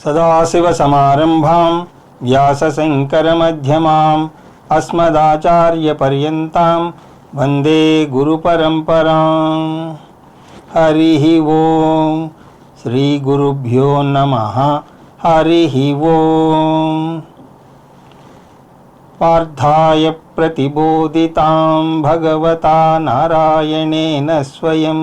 सदाशिवसमारम्भां व्यासशङ्करमध्यमाम् अस्मदाचार्यपर्यन्तां वन्दे गुरुपरम्परां। हरिः ओं श्रीगुरुभ्यो नमः। हरिः ओं। पार्थाय प्रतिबोधितां भगवता नारायणेन स्वयं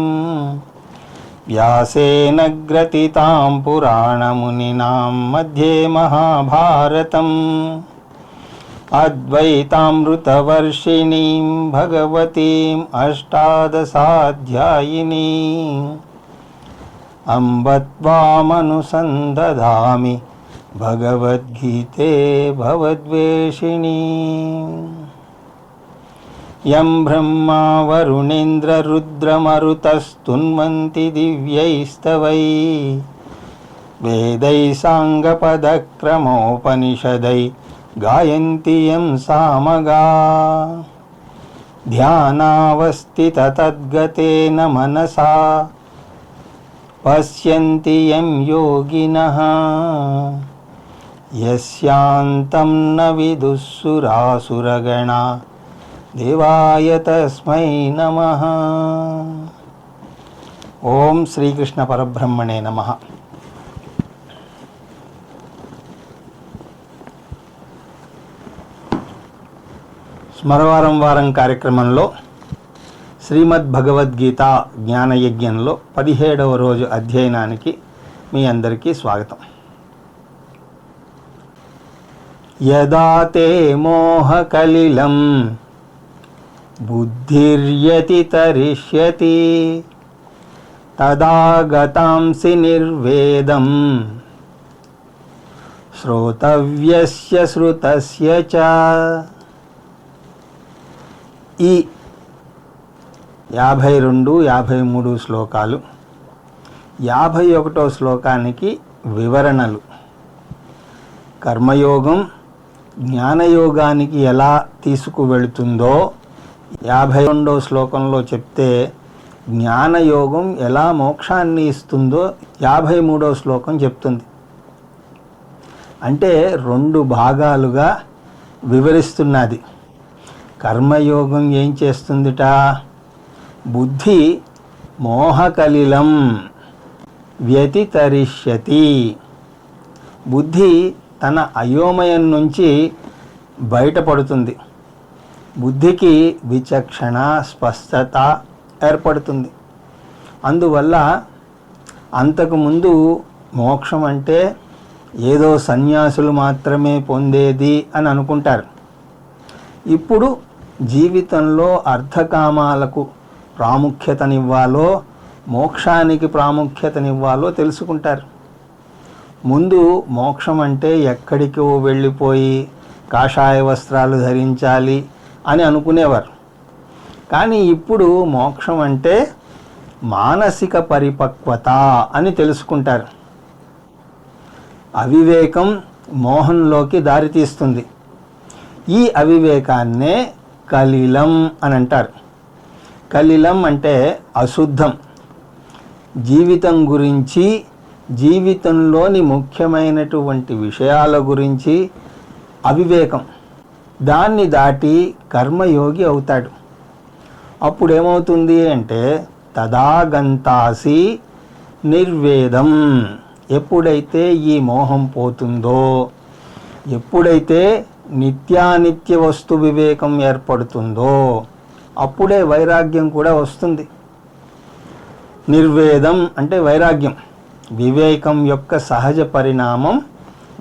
व्यासेन ग्रथितां पुराणमुनिनां मध्ये महाभारतम् अद्वैतामृतवर्षिणीं भगवतीम् अष्टादशाध्यायिनीम् अम्ब त्वामनुसन्दधामि भगवद्गीते भवद्वेषिणी। यं ब्रह्मा वरुणेन्द्ररुद्रमरुतस्तुन्वन्ति दिव्यैस्तवैः वेदैः साङ्गपदक्रमोपनिषदैः गायन्ति यं सामगाः। ध्यानावस्थिततद्गतेन मनसा पश्यन्ति यं योगिनः यस्यान्तं न विदुःसुरासुरगणा देवाय तस्मै नमः। ओम श्रीकृष्ण परब्रह्मणे नमः। స్మరవారం వారం కార్యక్రమంలో శ్రీమద్ భగవద్గీత జ్ఞానయజ్ఞంలో 17వ రోజు అధ్యయనానికి మీ అందరికీ స్వాగతం. యదా తే మోహకలిలం బుద్ధిర్యతితరిష్యతి తదా గతాంసి నిర్వేదం శ్రోతవ్యస్య శ్రుతస్య చ. ఈ 52, 53 శ్లోకాలు. 51వ శ్లోకానికి వివరణలు. కర్మయోగం జ్ఞానయోగానికి ఎలా తీసుకువెళుతుందో 52వ శ్లోకంలో చెప్తే, జ్ఞానయోగం ఎలా మోక్షాన్ని ఇస్తుందో 53వ శ్లోకం చెప్తుంది. అంటే 2 భాగాలుగా వివరిస్తున్నది. కర్మయోగం ఏం చేస్తుందిట? బుద్ధి మోహకలిలం వ్యతితరిష్యతి. బుద్ధి తన అయోమయం నుంచి బయటపడుతుంది. బుద్ధికి విచక్షణ, స్పష్టత ఏర్పడుతుంది. అందువల్ల అంతకుముందు మోక్షం అంటే ఏదో సన్యాసులు మాత్రమే పొందేది అని అనుకుంటారు. ఇప్పుడు జీవితంలో అర్థకామాలకు ప్రాముఖ్యతనివ్వాలో మోక్షానికి ప్రాముఖ్యతనివ్వాలో తెలుసుకుంటారు. ముందు మోక్షం అంటే ఎక్కడికో వెళ్ళిపోయి కాషాయ వస్త్రాలు ధరించాలి అని అనుకునేవారు. కానీ ఇప్పుడు మోక్షం అంటే మానసిక పరిపక్వత అని తెలుసుకుంటారు. అవివేకం మోహంలోకి దారితీస్తుంది. ఈ అవివేకాన్నే కలిలం అని అంటారు. కలిలం అంటే అశుద్ధం. జీవితం గురించి, జీవితంలోని ముఖ్యమైనటువంటి విషయాల గురించి అవివేకం. దాన్ని దాటి కర్మయోగి అవుతాడు. అప్పుడేమవుతుంది అంటే తదాగంతాసి నిర్వేదం. ఎప్పుడైతే ఈ మోహం పోతుందో, ఎప్పుడైతే నిత్యానిత్య వస్తు వివేకం ఏర్పడుతుందో అప్పుడే వైరాగ్యం కూడా వస్తుంది. నిర్వేదం అంటే వైరాగ్యం. వివేకం యొక్క సహజ పరిణామం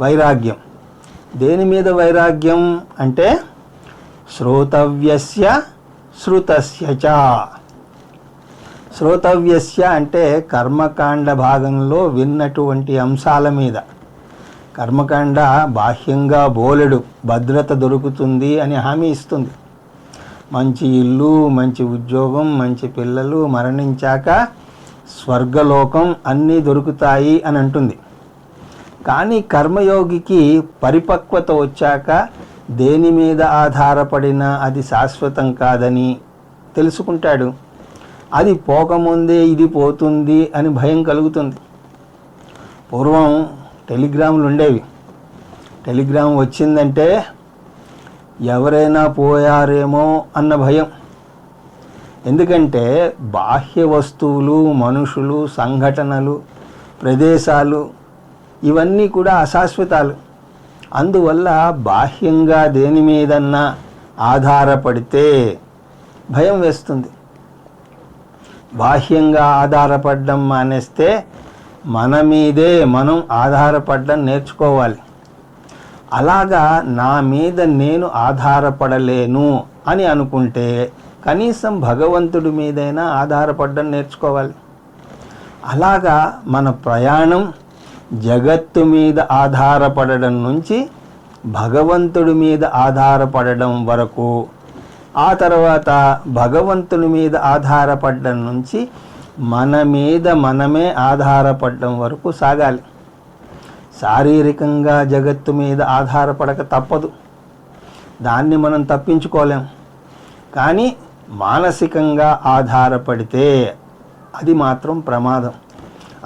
వైరాగ్యం. దేని మీద వైరాగ్యం అంటే శ్రోతవ్యస్య శ్రుతస్య చ. శ్రోతవ్యస్య అంటే కర్మకాండ భాగంలో విన్నటువంటి అంశాల మీద. కర్మకాండ బాహ్యంగా బోలెడు భద్రత దొరుకుతుంది అని హామీ ఇస్తుంది. మంచి ఇల్లు, మంచి ఉద్యోగం, మంచి పిల్లలు, మరణించాక స్వర్గలోకం అన్నీ దొరుకుతాయి అని అంటుంది. కానీ కర్మయోగికి పరిపక్వత వచ్చాక దేని మీద ఆధారపడినా అది శాశ్వతం కాదని తెలుసుకుంటాడు. అది పోకముందే ఇది పోతుంది అని భయం కలుగుతుంది. పూర్వం టెలిగ్రాములు ఉండేవి. టెలిగ్రామ్ వచ్చిందంటే ఎవరైనా పోయారేమో అన్న భయం. ఎందుకంటే బాహ్య వస్తువులు, మనుషులు, సంఘటనలు, ప్రదేశాలు ఇవన్నీ కూడా అశాశ్వతాలు. అందువల్ల బాహ్యంగా దేని మీదన్నా ఆధారపడితే భయం వేస్తుంది. బాహ్యంగా ఆధారపడడం మానేస్తే మన మీదే మనం ఆధారపడడం నేర్చుకోవాలి. అలాగా నా మీద నేను ఆధారపడలేను అని అనుకుంటే కనీసం భగవంతుడి మీదైనా ఆధారపడడం నేర్చుకోవాలి. అలాగా మన ప్రయాణం జగత్తు మీద ఆధారపడడం నుంచి భగవంతుడి మీద ఆధారపడడం వరకు, ఆ తర్వాత భగవంతుని మీద ఆధారపడడం నుంచి మన మీద మనమే ఆధారపడడం వరకు సాగాలి. శారీరకంగా జగత్తు మీద ఆధారపడక తప్పదు, దాన్ని మనం తప్పించుకోలేం. కానీ మానసికంగా ఆధారపడితే అది మాత్రం ప్రమాదం.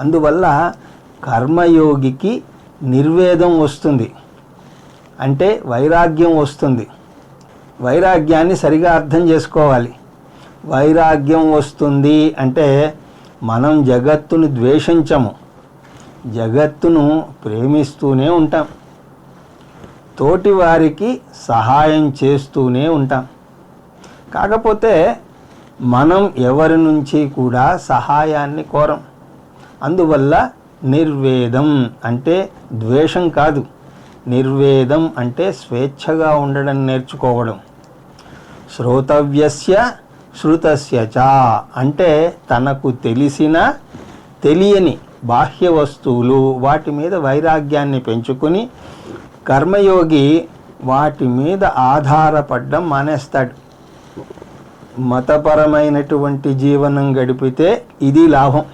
అందువల్ల కర్మయోగికి నిర్వేదం వస్తుంది, అంటే వైరాగ్యం వస్తుంది. వైరాగ్యాన్ని సరిగా అర్థం చేసుకోవాలి. వైరాగ్యం వస్తుంది అంటే మనం జగత్తును ద్వేషించము, జగత్తును ప్రేమిస్తూనే ఉంటాం, తోటి వారికి సహాయం చేస్తూనే ఉంటాం. కాకపోతే మనం ఎవరి నుంచి కూడా సహాయాన్ని కోరం. అందువల్ల నిర్వేదం అంటే ద్వేషం కాదు, నిర్వేదం అంటే స్వేచ్ఛగా ఉండడం నేర్చుకోవడం. శ్రోతవ్యస్య శృతస్య చ అంటే తనకు తెలిసిన తెలియని బాహ్య వస్తువులు వాటి మీద వైరాగ్యాన్ని పెంచుకుని కర్మయోగి వాటి మీద ఆధారపడడం మానేస్తాడు. మతపరమైనటువంటి జీవనం గడిపితే ఇది లాభం.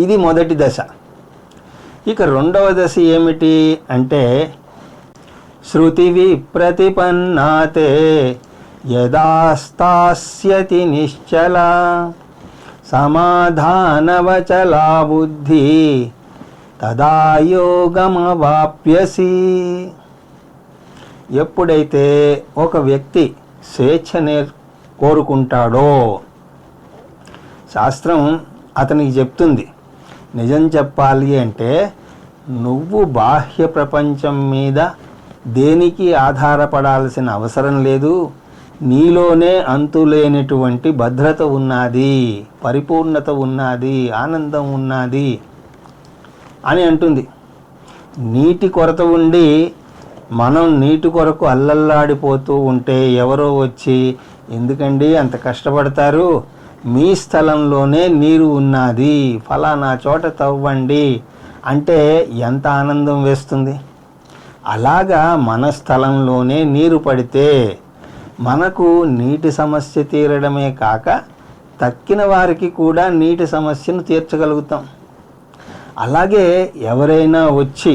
ఇది మొదటి దశ. ఇక రెండవ దశ ఏమిటి అంటే శృతి ప్రతిపన్నాతే యదాస్తాస్యతి నిశ్చల సమాధానవచలా బుద్ధి తదా యోగమవాప్యసి. ఎప్పుడైతే ఒక వ్యక్తి స్వేచ్ఛనే కోరుకుంటాడో శాస్త్రం అతనికి చెప్తుంది, నిజం చెప్పాలి అంటే నువ్వు బాహ్య ప్రపంచం మీద దేనికి ఆధారపడాల్సిన అవసరం లేదు, నీలోనే అంతులేనటువంటి భద్రత ఉన్నది, పరిపూర్ణత ఉన్నది, ఆనందం ఉన్నది అని అంటుంది. నీటి కొరత ఉండి మనం నీటి కొరకు అల్లల్లాడిపోతూ ఉంటే ఎవరో వచ్చి ఎందుకండి అంత కష్టపడతారు, మీ స్థలంలోనే నీరు ఉన్నది, ఫలానా చోట తవ్వండి అంటే ఎంత ఆనందం వేస్తుంది. అలాగా మన స్థలంలోనే నీరు పడితే మనకు నీటి సమస్య తీరడమే కాక తక్కిన వారికి కూడా నీటి సమస్యను తీర్చగలుగుతాం. అలాగే ఎవరైనా వచ్చి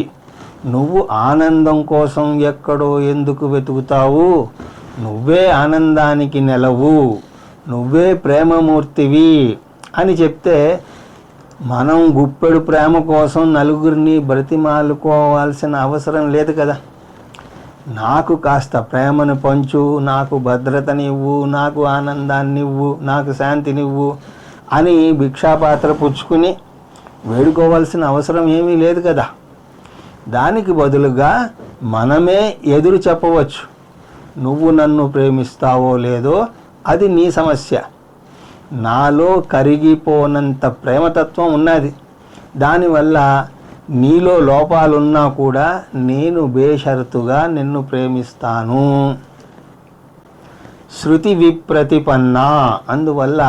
నువ్వు ఆనందం కోసం ఎక్కడో ఎందుకు వెతుకుతావు, నువ్వే ఆనందానికి నెలవు, నువ్వే ప్రేమమూర్తివి అని చెప్తే మనం గుప్పెడు ప్రేమ కోసం నలుగురిని బ్రతిమాలుకోవాల్సిన అవసరం లేదు కదా. నాకు కాస్త ప్రేమను పంచు, నాకు భద్రతనివ్వు, నాకు ఆనందాన్నివ్వు, నాకు శాంతినివ్వు అని భిక్షాపాత్ర పుచ్చుకుని వేడుకోవాల్సిన అవసరం ఏమీ లేదు కదా. దానికి బదులుగా మనమే ఎదురు చెప్పవచ్చు, నువ్వు నన్ను ప్రేమిస్తావో లేదో అది నీ సమస్య, నాలో కరిగిపోనంత ప్రేమతత్వం ఉన్నది, దానివల్ల నీలో లోపాలున్నా కూడా నేను బేషరతుగా నిన్ను ప్రేమిస్తాను. శృతి విప్రతిపన్నా, అందువల్ల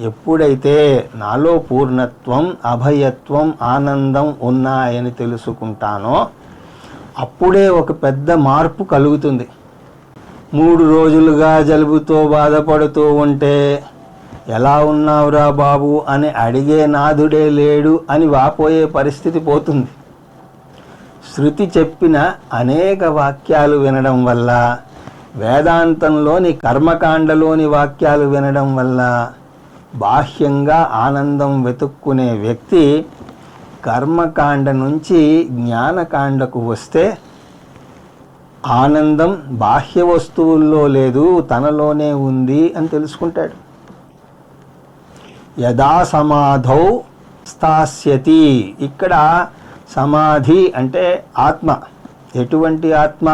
ఎప్పుడైతే నాలో పూర్ణత్వం, అభయత్వం, ఆనందం ఉన్నాయని తెలుసుకుంటానో అప్పుడే ఒక పెద్ద మార్పు కలుగుతుంది. 3 రోజులుగా జలుబుతో బాధపడుతూ ఉంటే ఎలా ఉన్నావురా బాబు అని అడిగే నాథుడే లేడు అని వాపోయే పరిస్థితి పోతుంది. శృతి చెప్పిన అనేక వాక్యాలు వినడం వల్ల, వేదాంతంలోని కర్మకాండలోని వాక్యాలు వినడం వల్ల బాహ్యంగా ఆనందం వెతుక్కునే వ్యక్తి కర్మకాండ నుంచి జ్ఞానకాండకు వస్తే ఆనందం బాహ్య వస్తువుల్లో లేదు, తనలోనే ఉంది అని తెలుసుకుంటాడు. యదా సమాధౌ స్థాస్యతి. ఇక్కడ సమాధి అంటే ఆత్మ. ఎటువంటి ఆత్మ?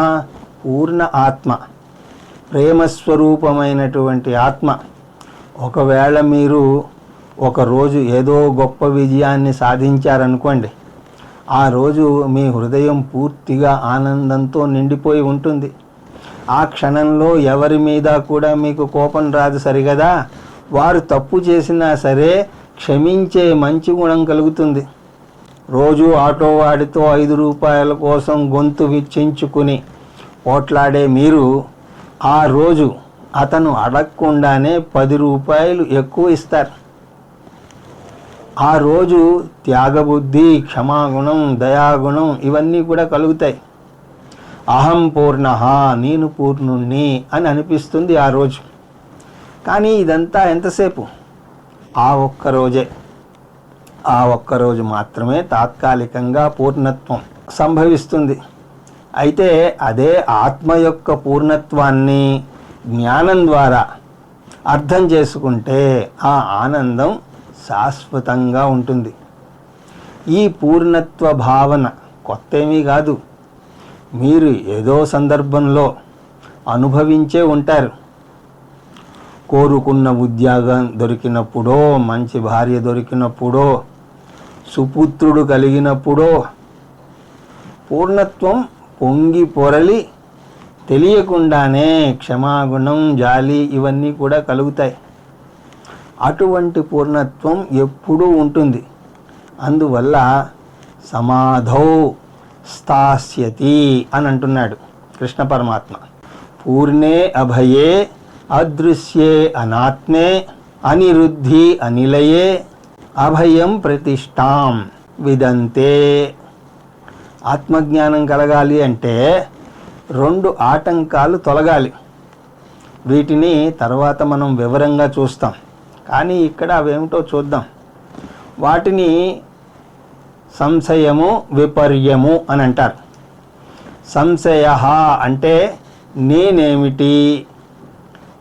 పూర్ణ ఆత్మ, ప్రేమస్వరూపమైనటువంటి ఆత్మ. ఒకవేళ మీరు ఒకరోజు ఏదో గొప్ప విజయాన్ని సాధించారనుకోండి, ఆ రోజు మీ హృదయం పూర్తిగా ఆనందంతో నిండిపోయి ఉంటుంది. ఆ క్షణంలో ఎవరి మీద కూడా మీకు కోపం రాదు సరిగదా. వారు తప్పు చేసినా సరే క్షమించే మంచి గుణం కలుగుతుంది. రోజు ఆటో వాడితో 5 రూపాయల కోసం గొంతు విచ్చించుకుని పోట్లాడే మీరు ఆ రోజు అతను అడగకుండానే 10 రూపాయలు ఎక్కువ ఇస్తారు. ఆ రోజు త్యాగబుద్ధి, క్షమాగుణం, దయాగుణం ఇవన్నీ కూడా కలుగుతాయి. అహం పూర్ణః, నేను పూర్ణుణ్ణి అని అనిపిస్తుంది ఆ రోజు. కానీ ఇదంతా ఎంతసేపు? ఆ ఒక్కరోజే. ఆ ఒక్కరోజు మాత్రమే తాత్కాలికంగా పూర్ణత్వం సంభవిస్తుంది. అయితే అదే ఆత్మ యొక్క పూర్ణత్వాన్ని జ్ఞానం ద్వారా అర్థం చేసుకుంటే ఆ ఆనందం శాశ్వతంగా ఉంటుంది. ఈ పూర్ణత్వ భావన కొత్తేమీ కాదు. మీరు ఏదో సందర్భంలో అనుభవించే ఉంటారు. కోరుకున్న ఉద్యోగం దొరికినప్పుడో, మంచి భార్య దొరికినప్పుడో, సుపుత్రుడు కలిగినప్పుడో పూర్ణత్వం పొంగి పొరలి తెలియకుండానే క్షమాగుణం, జాలి ఇవన్నీ కూడా కలుగుతాయి. అటువంటి పూర్ణత్వం ఎప్పుడూ ఉంటుంది. అందువల్ల సమాధౌ స్థాస్యతి అని అంటున్నాడు కృష్ణ పరమాత్మ. పూర్ణే అభయే అదృశ్యే అనాత్మే అనిరుద్ధి అనిలయే అభయం ప్రతిష్టాం విదంతే. ఆత్మజ్ఞానం కలగాలి అంటే 2 ఆటంకాలు తొలగాలి. వీటిని తర్వాత మనం వివరంగా చూస్తాం. కానీ ఇక్కడ అవేమిటో చూద్దాం. వాటిని సంశయము, విపర్యము అని అంటారు. సంశయ అంటే నేనేమిటి,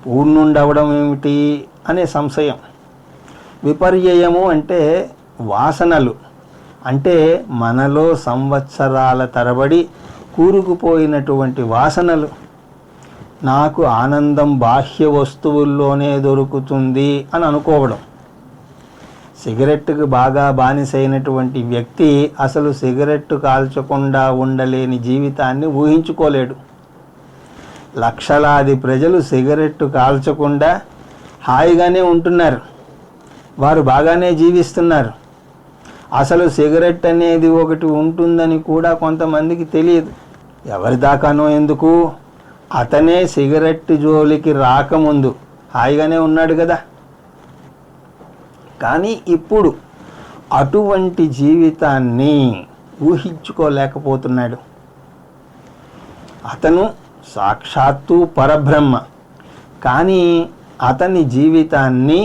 పూర్ణుండవడం ఏమిటి అనే సంశయం. విపర్యయము అంటే వాసనలు, అంటే మనలో సంవత్సరాల తరబడి కూరుకుపోయినటువంటి వాసనలు. నాకు ఆనందం బాహ్య వస్తువుల్లోనే దొరుకుతుంది అని అనుకోవడం. సిగరెట్టుకు బాగా బానిసైనటువంటి వ్యక్తి అసలు సిగరెట్టు కాల్చకుండా ఉండలేని జీవితాన్ని ఊహించుకోలేడు. లక్షలాది ప్రజలు సిగరెట్టు కాల్చకుండా హాయిగానే ఉంటున్నారు. వారు బాగానే జీవిస్తున్నారు. అసలు సిగరెట్ అనేది ఒకటి ఉంటుందని కూడా కొంతమందికి తెలియదు. ఎవరి దాకానో ఎందుకు, అతనే సిగరెట్ జోలికి రాకముందు హాయిగానే ఉన్నాడు కదా. కానీ ఇప్పుడు అటువంటి జీవితాన్ని ఊహించుకోలేకపోతున్నాడు. అతను సాక్షాత్తు పరబ్రహ్మ. కానీ అతని జీవితాన్ని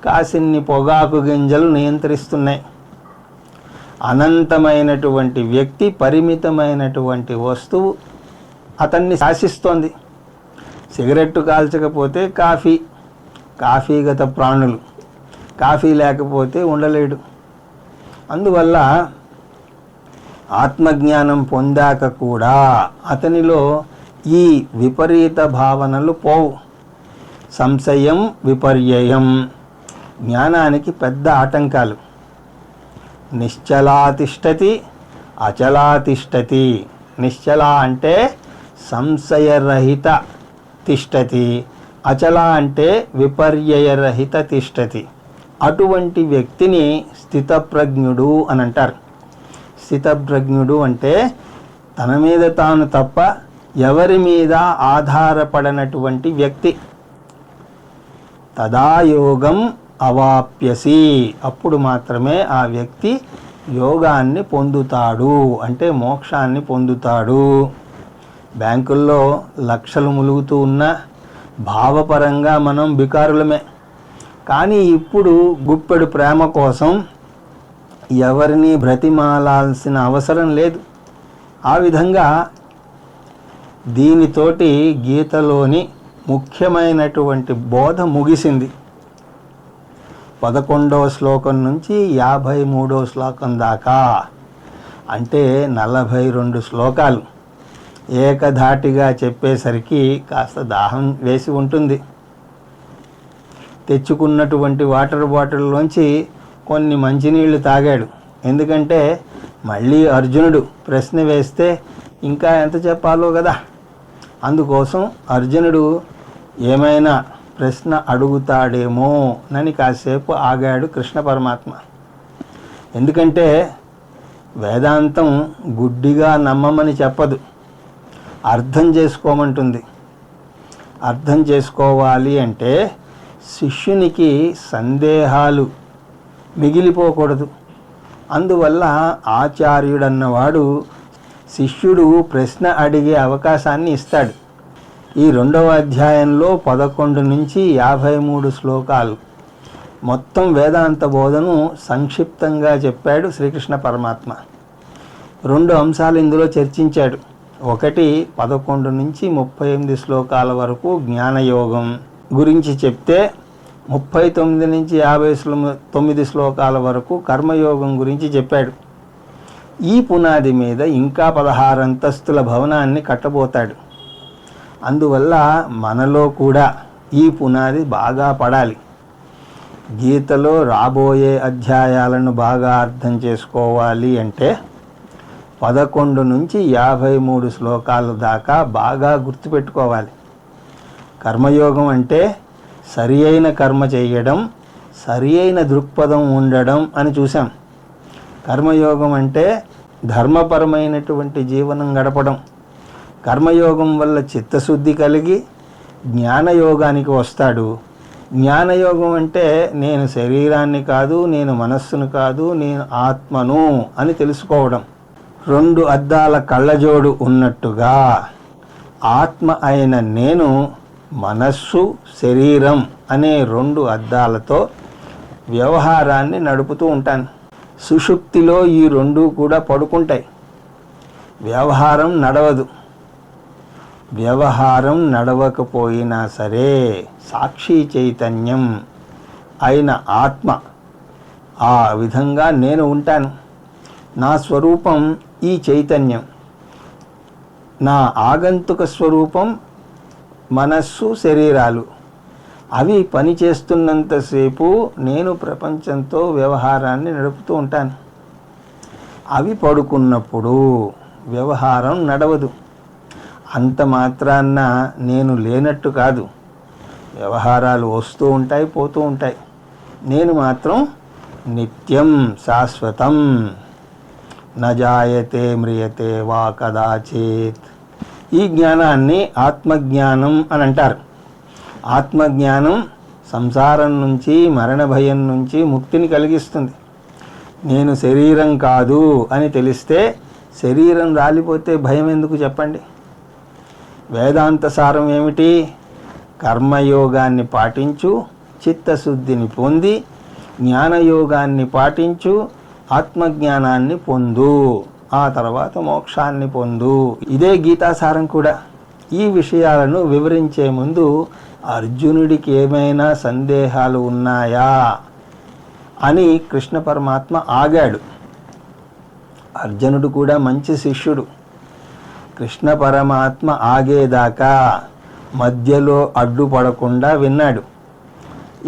కాసిన్ని పొగాకు గింజలు నియంత్రిస్తున్నాయి. అనంతమైనటువంటి వ్యక్తి, పరిమితమైనటువంటి వస్తువు అతన్ని శాసిస్తోంది. సిగరెట్టు కాల్చకపోతే కాఫీగత ప్రాణులు, కాఫీ లేకపోతే ఉండలేడు. అందువల్ల ఆత్మజ్ఞానం పొందాక కూడా అతనిలో ఈ విపరీత భావనలు పోవు. సంశయం, విపర్యయం జ్ఞానానికి పెద్ద ఆటంకాలు. నిశ్చలాతిష్టతి, అచలాతిష్టతి. నిశ్చల అంటే సంశయరహిత తిష్టతి, అచల అంటే విపర్యయరహిత తిష్టతి. అటువంటి వ్యక్తిని స్థితప్రజ్ఞుడు అని అంటారు. స్థితప్రజ్ఞుడు అంటే తన మీద తాను తప్ప ఎవరి మీద ఆధారపడనటువంటి వ్యక్తి. తదా యోగం అవాప్యసి. అప్పుడు మాత్రమే ఆ వ్యక్తి యోగాన్ని పొందుతాడు, అంటే మోక్షాన్ని పొందుతాడు. బ్యాంకుల్లో లక్షలు ములుగుతూ ఉన్నా భావపరంగా మనం బికారులమే. కానీ ఇప్పుడు గుప్పెడు ప్రేమ కోసం ఎవరిని బ్రతిమాలాల్సిన అవసరం లేదు. ఆ విధంగా దీనితోటి గీతలోని ముఖ్యమైనటువంటి బోధ ముగిసింది. 11వ శ్లోకం నుంచి 53వ శ్లోకం దాకా, అంటే 42 శ్లోకాలు ఏకధాటిగా చెప్పేసరికి కాస్త దాహం వేసి ఉంటుంది. తెచ్చుకున్నటువంటి వాటర్ బాటిల్లోంచి కొన్ని మంచినీళ్ళు తాగాడు. ఎందుకంటే మళ్ళీ అర్జునుడు ప్రశ్న వేస్తే ఇంకా ఎంత చెప్పాలో కదా. అందుకోసం అర్జునుడు ఏమైనా ప్రశ్న అడుగుతాడేమో అని కాసేపు ఆగాడు కృష్ణ పరమాత్మ. ఎందుకంటే వేదాంతం గుడ్డిగా నమ్మమని చెప్పదు, అర్థం చేసుకోమంటుంది. అర్థం చేసుకోవాలి అంటే శిష్యునికి సందేహాలు మిగిలిపోకూడదు. అందువల్ల ఆచార్యుడన్నవాడు శిష్యుడు ప్రశ్న అడిగే అవకాశాన్ని ఇస్తాడు. ఈ 2వ అధ్యాయంలో 11 నుంచి 53 శ్లోకాలు మొత్తం వేదాంత బోధను సంక్షిప్తంగా చెప్పాడు శ్రీకృష్ణ పరమాత్మ. 2 అంశాలు ఇందులో చర్చించాడు. ఒకటి 11 నుంచి 38 శ్లోకాల వరకు జ్ఞానయోగం గురించి చెప్తే, 39 నుంచి 59 శ్లోకాల వరకు కర్మయోగం గురించి చెప్పాడు. ఈ పునాది మీద ఇంకా 16 అంతస్తుల భవనాన్ని కట్టబోతాడు. అందువల్ల మనలో కూడా ఈ పునాది బాగా పడాలి. గీతలో రాబోయే అధ్యాయాలను బాగా అర్థం చేసుకోవాలి అంటే 11 నుంచి 53 శ్లోకాల దాకా బాగా గుర్తుపెట్టుకోవాలి. కర్మయోగం అంటే సరి అయిన కర్మ చేయడం, సరి అయిన దృక్పథం ఉండడం అని చూసాం. కర్మయోగం అంటే ధర్మపరమైనటువంటి జీవనం గడపడం. కర్మయోగం వల్ల చిత్తశుద్ధి కలిగి జ్ఞానయోగానికి వస్తాడు. జ్ఞానయోగం అంటే నేను శరీరాన్ని కాదు, నేను మనస్సును కాదు, నేను ఆత్మను అని తెలుసుకోవడం. 2 అద్దాల కళ్ళజోడు ఉన్నట్టుగా ఆత్మ అయిన నేను మనస్సు, శరీరం అనే 2 అద్దాలతో వ్యవహారాన్ని నడుపుతూ ఉంటాను. సుషుప్తిలో ఈ 2 కూడా పడుకుంటాయి. వ్యవహారం నడవదు. వ్యవహారం నడవకపోయినా సరే సాక్షి చైతన్యం అయిన ఆత్మ ఆ విధంగా నేను ఉంటాను. నా స్వరూపం ఈ చైతన్యం. నా ఆగంతుక స్వరూపం మనస్సు, శరీరాలు. అవి పనిచేస్తున్నంతసేపు నేను ప్రపంచంతో వ్యవహారాన్ని నడుపుతూ ఉంటాను. అవి పడుకున్నప్పుడు వ్యవహారం నడవదు. అంత మాత్రాన్న నేను లేనట్టు కాదు. వ్యవహారాలు వస్తూ ఉంటాయి, పోతూ ఉంటాయి. నేను మాత్రం నిత్యం, శాశ్వతం. నజాయతే మ్రియతే వా కదాచిత్. ఈ జ్ఞానాన్ని ఆత్మజ్ఞానం అని అంటారు. ఆత్మజ్ఞానం సంసారం నుంచి, మరణ భయం నుంచి ముక్తిని కలిగిస్తుంది. నేను శరీరం కాదు అని తెలిస్తే శరీరం రాలిపోతే భయం ఎందుకు చెప్పండి? వేదాంత సారం ఏమిటి? కర్మయోగాన్ని పాటించు, చిత్తశుద్ధిని పొంది, జ్ఞానయోగాన్ని పాటించు, ఆత్మజ్ఞానాన్ని పొందు, ఆ తర్వాత మోక్షాన్ని పొందు. ఇదే గీతాసారం కూడా. ఈ విషయాలను వివరించే ముందు అర్జునుడికి ఏమైనా సందేహాలు ఉన్నాయా అని కృష్ణ పరమాత్మ ఆగాడు. అర్జునుడు కూడా మంచి శిష్యుడు. కృష్ణ పరమాత్మ ఆగేదాకా మధ్యలో అడ్డుపడకుండా విన్నాడు.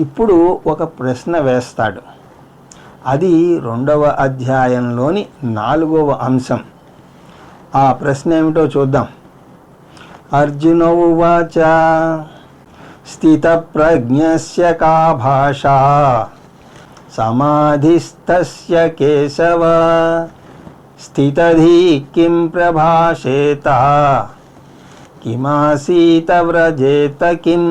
ఇప్పుడు ఒక ప్రశ్న వేస్తాడు. అది 2వ అధ్యాయంలోని 4వ అంశం. ఆ ప్రశ్న ఏమిటో చూద్దాం. అర్జున ఉవాచ స్థితప్రజ్ఞస్య కా భాషా సమాధిస్థస్య కేశవ స్థితధీ కిం ప్రభాషేత కిమాసీత వ్రజేత కిం.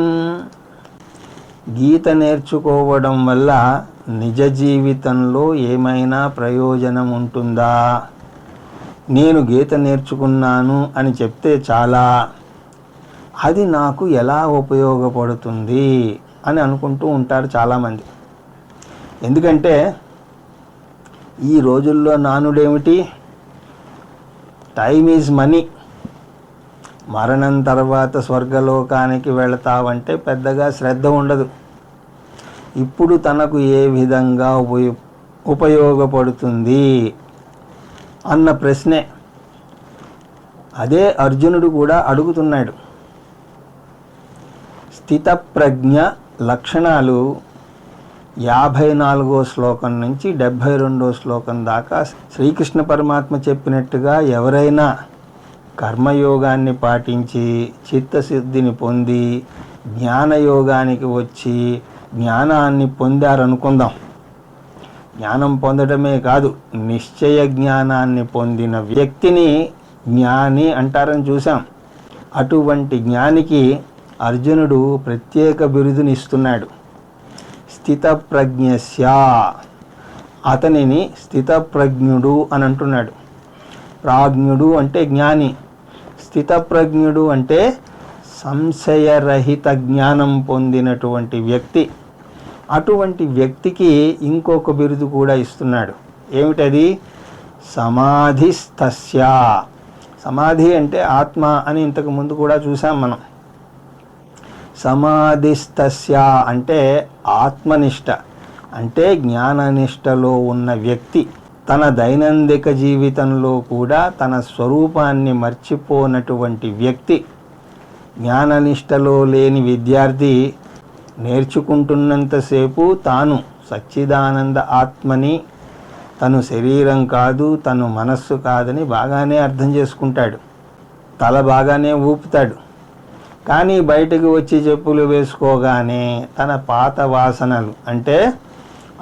గీత నేర్చుకోవడం వల్ల నిజ జీవితంలో ఏమైనా ప్రయోజనం ఉంటుందా? నేను గీత నేర్చుకున్నాను అని చెప్తే చాలా, అది నాకు ఎలా ఉపయోగపడుతుంది అని అనుకుంటూ ఉంటారు చాలామంది. ఎందుకంటే ఈ రోజుల్లో నానుడేమిటి? Time is money. మరణం తర్వాత స్వర్గలోకానికి వెళతావంటే పెద్దగా శ్రద్ధ ఉండదు. ఇప్పుడు తనకు ఏ విధంగా ఉపయోగపడుతుంది అన్న ప్రశ్నే. అదే అర్జునుడు కూడా అడుగుతున్నాడు. స్థితప్రజ్ఞ లక్షణాలు 54వ శ్లోకం నుంచి 72వ శ్లోకం దాకా శ్రీకృష్ణ పరమాత్మ చెప్పినట్టుగా ఎవరైనా కర్మయోగాన్ని పాటించి చిత్తశుద్ధిని పొంది జ్ఞానయోగానికి వచ్చి జ్ఞానాన్ని పొందారనుకుందాం. జ్ఞానం పొందడమే కాదు, నిశ్చయ జ్ఞానాన్ని పొందిన వ్యక్తిని జ్ఞాని అంటారని చూసాం. అటువంటి జ్ఞానికి అర్జునుడు ప్రత్యేక బిరుదుని ఇస్తున్నాడు. స్థితప్రజ్ఞస్య, అతనిని స్థితప్రజ్ఞుడు అని అంటున్నాడు. ప్రాజ్ఞుడు అంటే జ్ఞాని, స్థితప్రజ్ఞుడు అంటే సంశయరహిత జ్ఞానం పొందినటువంటి వ్యక్తి. అటువంటి వ్యక్తికి ఇంకొక బిరుదు కూడా ఇస్తున్నాడు. ఏమిటది? సమాధిస్తస్య. సమాధి అంటే ఆత్మ అని ఇంతకు ముందు కూడా చూసాం మనం. సమాధిస్తస్య అంటే ఆత్మనిష్ట, అంటే జ్ఞాననిష్టలో ఉన్న వ్యక్తి. తన దైనందిక జీవితంలో కూడా తన స్వరూపాన్ని మర్చిపోనటువంటి వ్యక్తి. జ్ఞాననిష్టలో లేని విద్యార్థి నేర్చుకుంటున్నంతసేపు తాను సచ్చిదానంద ఆత్మని, తను శరీరం కాదు, తను మనస్సు కాదని బాగానే అర్థం చేసుకుంటాడు, తల బాగానే ఊపుతాడు. కానీ బయటకు వచ్చి చెప్పులు వేసుకోగానే తన పాత వాసనలు అంటే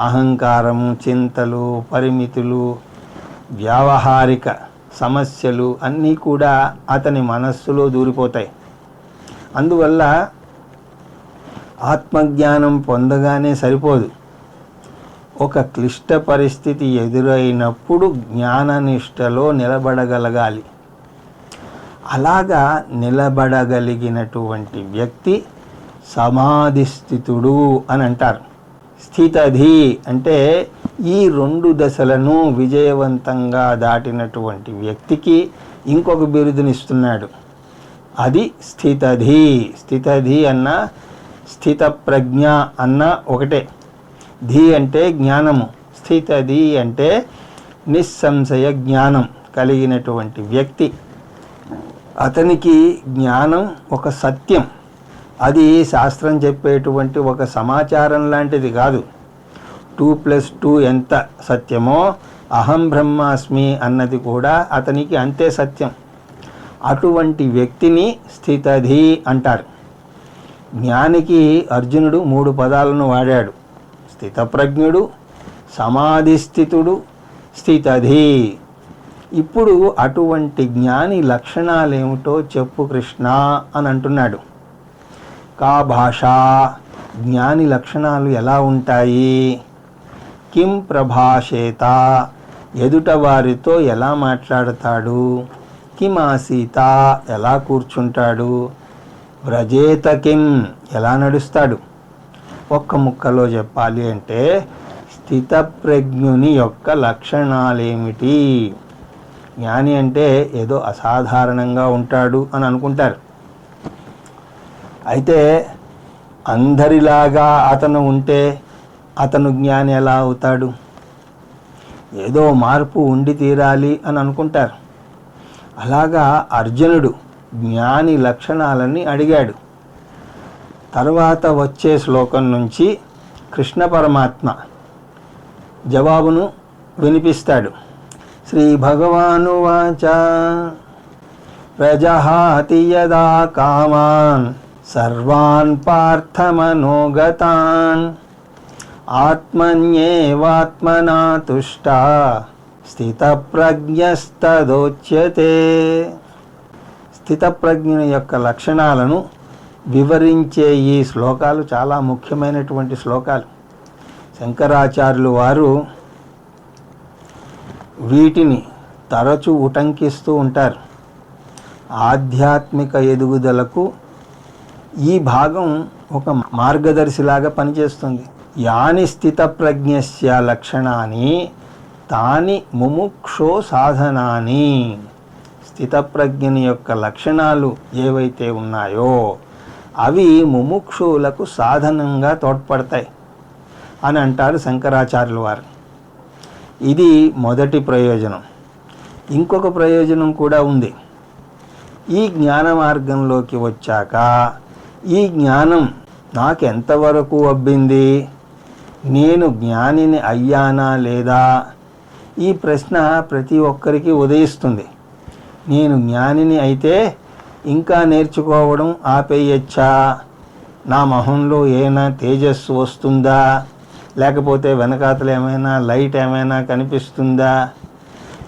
అహంకారము, చింతలు, పరిమితులు, వ్యావహారిక సమస్యలు అన్నీ కూడా అతని మనస్సులో దూరిపోతాయి. అందువల్ల ఆత్మజ్ఞానం పొందగానే సరిపోదు. ఒక క్లిష్ట పరిస్థితి ఎదురైనప్పుడు జ్ఞాననిష్టలో నిలబడగలగాలి. అలాగా నిలబడగలిగినటువంటి వ్యక్తి సమాధిస్థితుడు అని అంటారు. స్థితధి అంటే ఈ 2 దశలను విజయవంతంగా దాటినటువంటి వ్యక్తికి ఇంకొక బిరుదునిస్తున్నాడు. అది స్థితధి. స్థితధి అన్న స్థితప్రజ్ఞ అన్న ఒకటే. ధి అంటే జ్ఞానము, స్థితధి అంటే నిస్సంశయ జ్ఞానం కలిగినటువంటి వ్యక్తి. అతనికి జ్ఞానం ఒక సత్యం. అది శాస్త్రం చెప్పేటువంటి ఒక సమాచారం లాంటిది కాదు. 2+2 ఎంత సత్యమో అహం బ్రహ్మాస్మి అన్నది కూడా అతనికి అంతే సత్యం. అటువంటి వ్యక్తిని స్థితధి అంటారు. జ్ఞానికి అర్జునుడు 3 పదాలను వాడాడు. స్థితప్రజ్ఞుడు, సమాధిస్థితుడు, స్థితధి. ఇప్పుడు అటువంటి జ్ఞాని లక్షణాలేమిటో చెప్పు కృష్ణ అని అంటున్నాడు. కా భాష, జ్ఞాని లక్షణాలు ఎలా ఉంటాయి? కిం ప్రభాషేత, ఎదుట వారితో ఎలా మాట్లాడతాడు? కిమాసీత, ఎలా కూర్చుంటాడు? వ్రజేత కిం, ఎలా నడుస్తాడు? ఒక్క ముక్కలో చెప్పాలి అంటే స్థితప్రజ్ఞుని యొక్క లక్షణాలేమిటి? జ్ఞాని అంటే ఏదో అసాధారణంగా ఉంటాడు అని అనుకుంటారు. అయితే అందరిలాగా అతను ఉంటే అతను జ్ఞాని ఎలా అవుతాడు? ఏదో మార్పు ఉండి తీరాలి అని అనుకుంటారు. అలాగా అర్జునుడు జ్ఞాని లక్షణాలని అడిగాడు. తర్వాత వచ్చే శ్లోకం నుంచి కృష్ణ పరమాత్మ జవాబును వినిపిస్తాడు. శ్రీ భగవానువాచ ప్రజహాతి యదా కామాన్ సర్వాన్ పార్థమనోగతాన్ ఆత్మన్యేవాత్మనా తుష్టా స్థితప్రజ్ఞస్తదోచ్యతే. స్థితప్రజ్ఞుని యొక్క లక్షణాలను వివరించే ఈ శ్లోకాలు చాలా ముఖ్యమైనటువంటి శ్లోకాలు. శంకరాచార్యులు వారు వీటిని తరచూ ఉటంకిస్తూ ఉంటారు. ఆధ్యాత్మిక ఎదుగుదలకు ఈ భాగం ఒక మార్గదర్శిలాగా పనిచేస్తుంది. యాని స్థితప్రజ్ఞస్య లక్షణాన్ని తాని ముముక్షో సాధనాని, స్థితప్రజ్ఞని యొక్క లక్షణాలు ఏవైతే ఉన్నాయో అవి ముముక్షువులకు సాధనంగా తోడ్పడతాయి అని అంటారు శంకరాచార్యుల వారు. ఇది మొదటి ప్రయోజనం. ఇంకొక ప్రయోజనం కూడా ఉంది. ఈ జ్ఞాన మార్గంలోకి వచ్చాక ఈ జ్ఞానం నాకు ఎంతవరకు అబ్బింది, నేను జ్ఞానిని అయ్యానా లేదా, ఈ ప్రశ్న ప్రతి ఒక్కరికి ఉదయిస్తుంది. నేను జ్ఞానిని అయితే ఇంకా నేర్చుకోవడం ఆపేయచ్చా, నా మొహంలో ఏమైనా తేజస్సు వస్తుందా, లేకపోతే వెనకాతలు ఏమైనా లైట్ ఏమైనా కనిపిస్తుందా,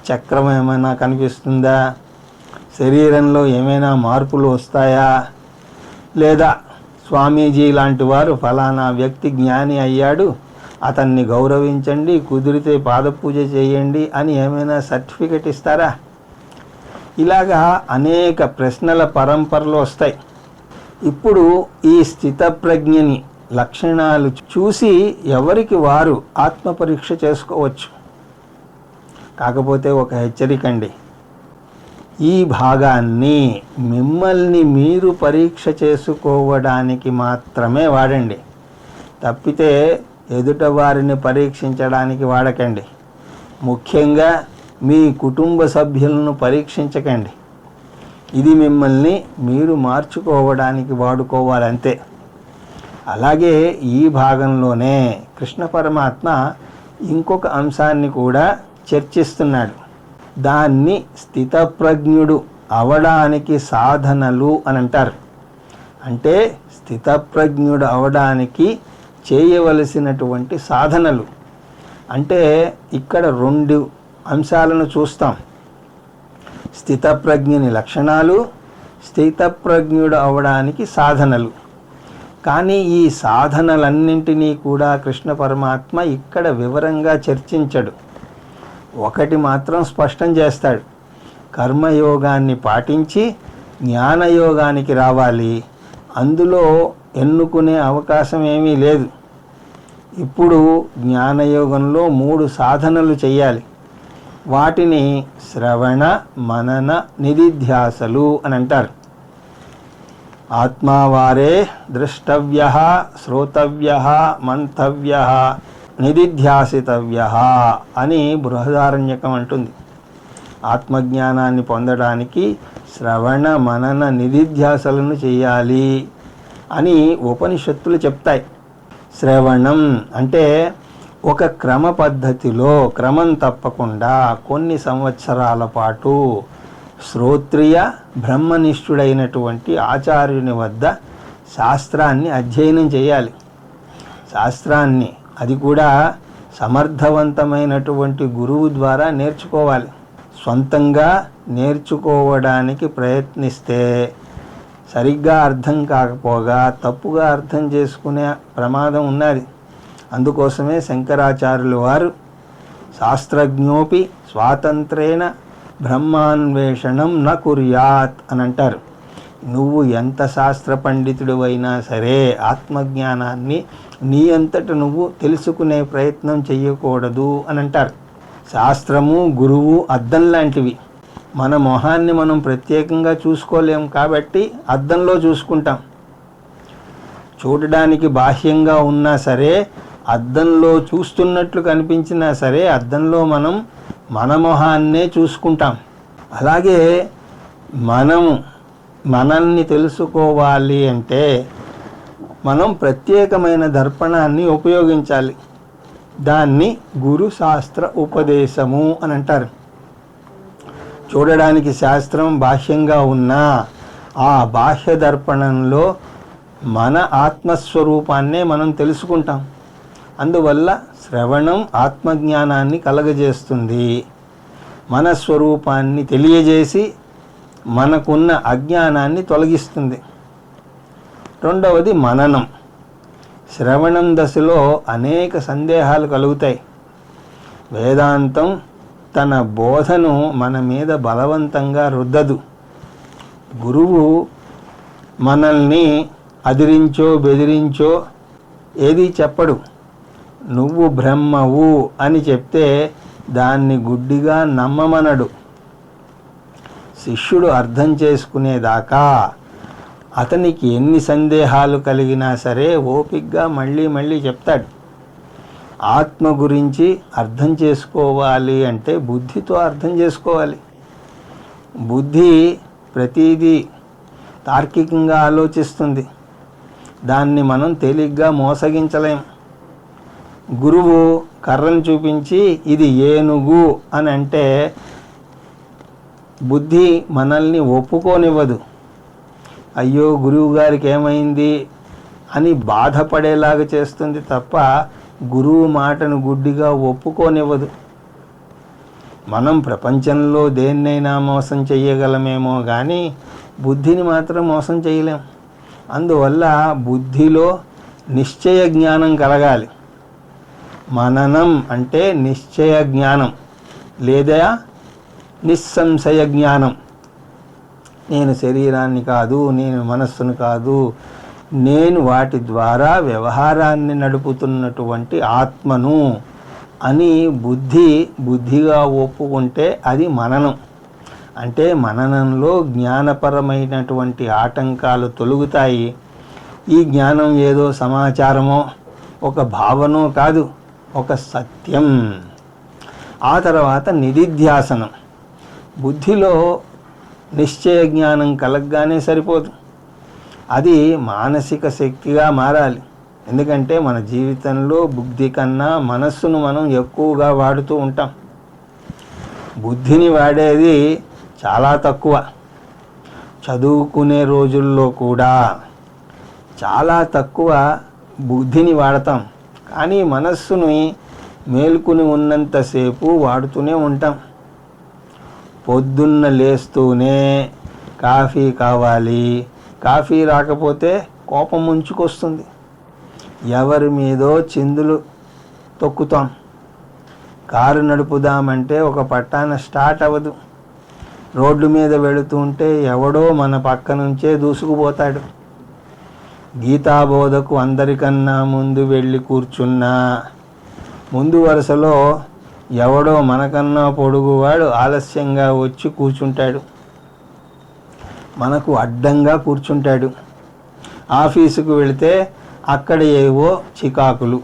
చక్రం ఏమైనా కనిపిస్తుందా, శరీరంలో ఏమైనా మార్పులు వస్తాయా, లేదా స్వామీజీ లాంటి వారు ఫలానా వ్యక్తి జ్ఞాని అయ్యాడు, అతన్ని గౌరవించండి, కుదిరితే పాదపూజ చేయండి అని ఏమైనా సర్టిఫికెట్ ఇస్తారా? ఇలాగా అనేక ప్రశ్నల పరంపరలు వస్తాయి. ఇప్పుడు ఈ స్థితప్రజ్ఞని లక్షణాలు చూసి ఎవరికి వారు ఆత్మపరీక్ష చేసుకోవచ్చు. కాకపోతే ఒక హెచ్చరిక అండి, ఈ భాగాన్ని మిమ్మల్ని మీరు పరీక్ష చేసుకోవడానికి మాత్రమే వాడండి, తప్పితే ఎదుట వారిని పరీక్షించడానికి వాడకండి. ముఖ్యంగా మీ కుటుంబ సభ్యులను పరీక్షించకండి. ఇది మిమ్మల్ని మీరు మార్చుకోవడానికి వాడుకోవాలంతే. అలాగే ఈ భాగంలోనే కృష్ణ పరమాత్మ ఇంకొక అంశాన్ని కూడా చర్చిస్తున్నాడు. దాన్ని స్థితప్రజ్ఞుడు అవడానికి సాధనలు అని అంటారు. అంటే స్థితప్రజ్ఞుడు అవడానికి చేయవలసినటువంటి సాధనలు. అంటే ఇక్కడ రెండు అంశాలను చూస్తాం. స్థితప్రజ్ఞని లక్షణాలు, స్థితప్రజ్ఞుడు అవడానికి సాధనలు. కానీ ఈ సాధనలన్నింటినీ కూడా కృష్ణ పరమాత్మ ఇక్కడ వివరంగా చర్చించడు. ఒకటి మాత్రం స్పష్టం చేస్తాడు, కర్మయోగాన్ని పాటించి జ్ఞానయోగానికి రావాలి, అందులో ఎన్నుకునే అవకాశం ఏమీ లేదు. ఇప్పుడు జ్ఞానయోగంలో 3 సాధనలు చేయాలి. వాటిని శ్రవణ మనన నిధిధ్యాసలు అని అంటారు. ఆత్మావారే ద్రష్టవ్య, శ్రోతవ్య, మంతవ్య, నిధిధ్యాసితవ్య అని బృహదారణ్యకం అంటుంది. ఆత్మజ్ఞానాన్ని పొందడానికి శ్రవణ మనన నిధిధ్యాసలను చేయాలి అని ఉపనిషత్తులు చెప్తాయి. శ్రవణం అంటే ఒక క్రమ పద్ధతిలో క్రమం తప్పకుండా కొన్ని సంవత్సరాల పాటు శ్రోత్రియ బ్రహ్మనిష్ఠుడైనటువంటి ఆచార్యుని వద్ద శాస్త్రాన్ని అధ్యయనం చేయాలి. శాస్త్రాన్ని అది కూడా సమర్థవంతమైనటువంటి గురువు ద్వారా నేర్చుకోవాలి. సొంతంగా నేర్చుకోవడానికి ప్రయత్నిస్తే సరిగ్గా అర్థం కాకపోగా తప్పుగా అర్థం చేసుకునే ప్రమాదం ఉన్నది. అందుకోసమే శంకరాచార్యులు వారు శాస్త్రజ్ఞోపి స్వాతంత్రేణ బ్రహ్మాన్వేషణం న కుర్యాత్ అని అంటారు. నువ్వు ఎంత శాస్త్ర పండితుడు అయినా సరే ఆత్మజ్ఞానాన్ని నీ అంతట నువ్వు తెలుసుకునే ప్రయత్నం చెయ్యకూడదు అని అంటారు. శాస్త్రము గురువు అద్దం లాంటివి. మన మొహాన్ని మనం ప్రత్యేకంగా చూసుకోలేం కాబట్టి అద్దంలో చూసుకుంటాం. చూడడానికి బాహ్యంగా ఉన్నా సరే, అద్దంలో చూస్తున్నట్లు కనిపించినా సరే అద్దంలో మనం మన మొహాన్నే చూసుకుంటాం. అలాగే మనల్ని తెలుసుకోవాలి అంటే మనం ప్రత్యేకమైన దర్పణాన్ని ఉపయోగించాలి. దాన్ని గురు శాస్త్ర ఉపదేశము అని అంటారు. చూడడానికి శాస్త్రం బాహ్యంగా ఉన్నా ఆ బాహ్య దర్పణంలో మన ఆత్మస్వరూపాన్నే మనం తెలుసుకుంటాం. అందువల్ల శ్రవణం ఆత్మజ్ఞానాన్ని కలగజేస్తుంది. మన స్వరూపాన్ని తెలియజేసి మనకున్న అజ్ఞానాన్ని తొలగిస్తుంది. రెండవది మననం. శ్రవణం దశలో అనేక సందేహాలు కలుగుతాయి. వేదాంతం తన బోధను మన మీద బలవంతంగా రుద్దదు. గురువు మనల్ని అదిరించో బెదిరించో ఏది చెప్పడు. నువ్వు బ్రహ్మవు అని చెప్తే దాన్ని గుడ్డిగా నమ్మమనడు. శిష్యుడు అర్థం చేసుకునేదాకా అతనికి ఎన్ని సందేహాలు కలిగినా సరే ఓపికగా మళ్ళీ మళ్ళీ చెప్తాడు. ఆత్మ గురించి అర్థం చేసుకోవాలి అంటే బుద్ధితో అర్థం చేసుకోవాలి. బుద్ధి ప్రతిదీ తార్కికంగా ఆలోచిస్తుంది. దాన్ని మనం తేలిగ్గా మోసగించలేం. గురువు కర్రను చూపించి ఇది ఏనుగు అని అంటే బుద్ధి మనల్ని ఒప్పుకోనివ్వదు. అయ్యో గురువు గారికి ఏమైంది అని బాధపడేలాగా చేస్తుంది తప్ప గురువు మాటను గుడ్డిగా ఒప్పుకోనివ్వదు. మనం ప్రపంచంలో దేన్నైనా మోసం చేయగలమేమో కానీ బుద్ధిని మాత్రం మోసం చేయలేం. అందువల్ల బుద్ధిలో నిశ్చయ జ్ఞానం కలగాలి. మననం అంటే నిశ్చయ జ్ఞానం లేదా నిస్సంశయ జ్ఞానం. నేను శరీరాన్ని కాదు, నేను మనస్సును కాదు, నేను వాటి ద్వారా వ్యవహారాన్ని నడుపుతున్నటువంటి ఆత్మను అని బుద్ధిగా ఒప్పుకుంటే అది మననం. అంటే మననంలో జ్ఞానపరమైనటువంటి ఆటంకాలు తొలగుతాయి. ఈ జ్ఞానం ఏదో సమాచారమో ఒక భావనో కాదు, ఒక సత్యం. ఆ తర్వాత నిధిధ్యాసనం. బుద్ధిలో నిశ్చయ జ్ఞానం కలగగానే సరిపోదు, అది మానసిక శక్తిగా మారాలి. ఎందుకంటే మన జీవితంలో బుద్ధి కన్నా మనస్సును మనం ఎక్కువగా వాడుతూ ఉంటాం. బుద్ధిని వాడేది చాలా తక్కువ. చదువుకునే రోజుల్లో కూడా చాలా తక్కువ బుద్ధిని వాడతాం. కానీ మనస్సుని మేల్కొని ఉన్నంతసేపు వాడుతూనే ఉంటాం. పొద్దున్న లేస్తూనే కాఫీ కావాలి, కాఫీ రాకపోతే కోపం ముంచుకొస్తుంది. ఎవరి మీదో చిందులు తొక్కుతాం. కారు నడుపుదామంటే ఒక పట్టాన స్టార్ట్ అవ్వదు. రోడ్డు మీద వెళుతుంటే ఎవడో మన పక్క నుంచే దూసుకుపోతాడు. గీతాబోధకు అందరికన్నా ముందు వెళ్ళి కూర్చున్నా ముందు వరుసలో ఎవడో మనకన్నా పొడుగువాడు ఆలస్యంగా వచ్చి కూర్చుంటాడు, మనకు అడ్డంగా కూర్చుంటాడు. ఆఫీసుకు వెళితే అక్కడ ఏవో చికాకులు.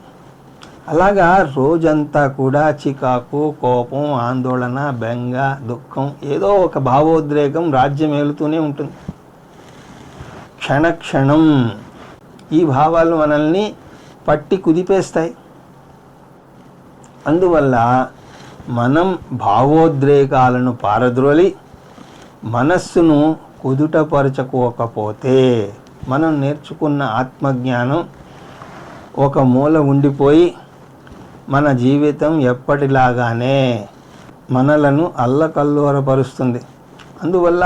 అలాగా రోజంతా కూడా చికాకు, కోపం, ఆందోళన, బెంగ, దుఃఖం, ఏదో ఒక భావోద్రేకం రాజ్యం ఏలుతూనే ఉంటుంది. క్షణక్షణం ఈ భావాలు మనల్ని పట్టి కుదిపేస్తాయి. అందువల్ల మనం భావోద్రేకాలను పారద్రోలి మనస్సును కుదుటపరచుకోకపోతే మనం నేర్చుకున్న ఆత్మజ్ఞానం ఒక మూల ఉండిపోయి మన జీవితం ఎప్పటిలాగానే మనలను అల్లకల్లోరపరుస్తుంది. అందువల్ల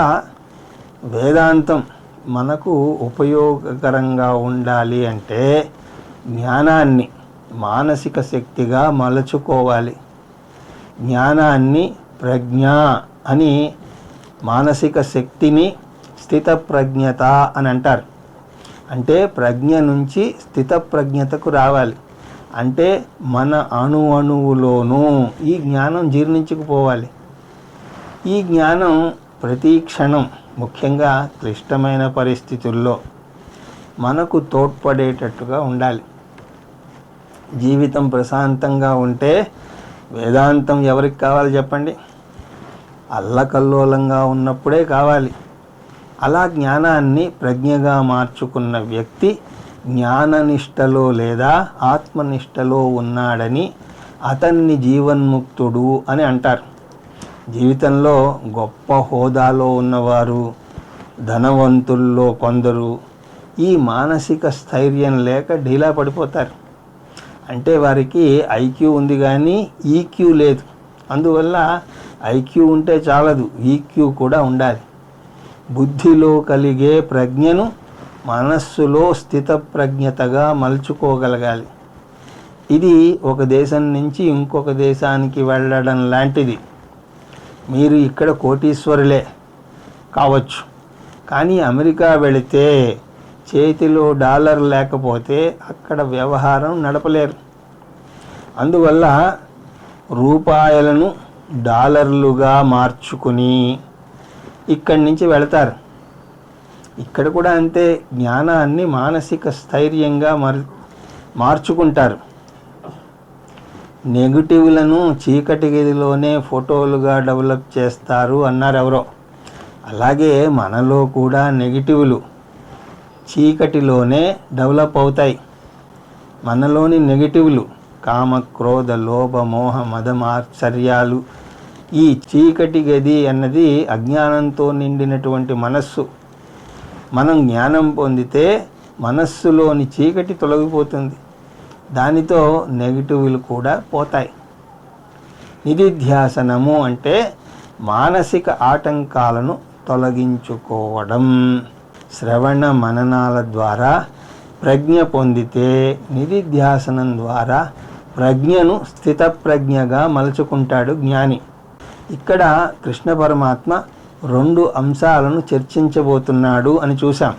వేదాంతం మనకు ఉపయోగకరంగా ఉండాలి అంటే జ్ఞానాన్ని మానసిక శక్తిగా మలచుకోవాలి. జ్ఞానాన్ని ప్రజ్ఞ అని, మానసిక శక్తిని స్థితప్రజ్ఞత అని అంటారు. అంటే ప్రజ్ఞ నుంచి స్థితప్రజ్ఞతకు రావాలి. అంటే మన అణువులోనూ ఈ జ్ఞానం జీర్ణించుకుపోవాలి. ఈ జ్ఞానం ప్రతి క్షణం, ముఖ్యంగా క్లిష్టమైన పరిస్థితుల్లో మనకు తోడ్పడేటట్టుగా ఉండాలి. జీవితం ప్రశాంతంగా ఉంటే వేదాంతం ఎవరికి కావాలి చెప్పండి? అల్లకల్లోలంగా ఉన్నప్పుడే కావాలి. అలా జ్ఞానాన్ని ప్రజ్ఞగా మార్చుకున్న వ్యక్తి జ్ఞాననిష్టలో లేదా ఆత్మనిష్టలో ఉన్నాడని అతన్ని జీవన్ముక్తుడు అని అంటారు. జీవితంలో గొప్ప హోదాలో ఉన్నవారు, ధనవంతుల్లో కొందరు ఈ మానసిక స్థైర్యం లేక ఢీలా పడిపోతారు. అంటే వారికి ఐక్యూ ఉంది కానీ ఈక్యూ లేదు. అందువల్ల ఐక్యూ ఉంటే చాలదు, ఈక్యూ కూడా ఉండాలి. బుద్ధిలో కలిగే ప్రజ్ఞను మనస్సులో స్థితప్రజ్ఞతగా మలుచుకోగలగాలి. ఇది ఒక దేశం నుంచి ఇంకొక దేశానికి వెళ్ళడం లాంటిది. మీరు ఇక్కడ కోటీశ్వరులే కావచ్చు, కానీ అమెరికా వెళితే చేతిలో డాలర్ లేకపోతే అక్కడ వ్యవహారం నడపలేరు. అందువల్ల రూపాయలను డాలర్లుగా మార్చుకుని ఇక్కడి నుంచి వెళతారు. ఇక్కడ కూడా అంతే, జ్ఞానాన్ని మానసిక స్థైర్యంగా మార్చుకుంటారు. నెగిటివ్లను చీకటి గదిలోనే ఫోటోలుగా డెవలప్ చేస్తారు అన్నారు ఎవరో. అలాగే మనలో కూడా నెగిటివ్లు చీకటిలోనే డెవలప్ అవుతాయి. మనలోని నెగిటివ్లు కామ, క్రోధ, లోభ, మోహ, మదమాశ్చర్యాలు, ఈ చీకటి గది అన్నది అజ్ఞానంతో నిండినటువంటి మనస్సు. మనం జ్ఞానం పొందితే మనస్సులోని చీకటి తొలగిపోతుంది. దానితో నెగిటివ్లు కూడా పోతాయి. నిధిధ్యాసనము అంటే మానసిక ఆటంకాలను తొలగించుకోవడం. శ్రవణ మననాల ద్వారా ప్రజ్ఞ పొందితే నిధిధ్యాసనం ద్వారా ప్రజ్ఞను స్థితప్రజ్ఞగా మలుచుకుంటాడు జ్ఞాని. ఇక్కడ కృష్ణ పరమాత్మ 2 అంశాలను చర్చించబోతున్నాడు అని చూసాం.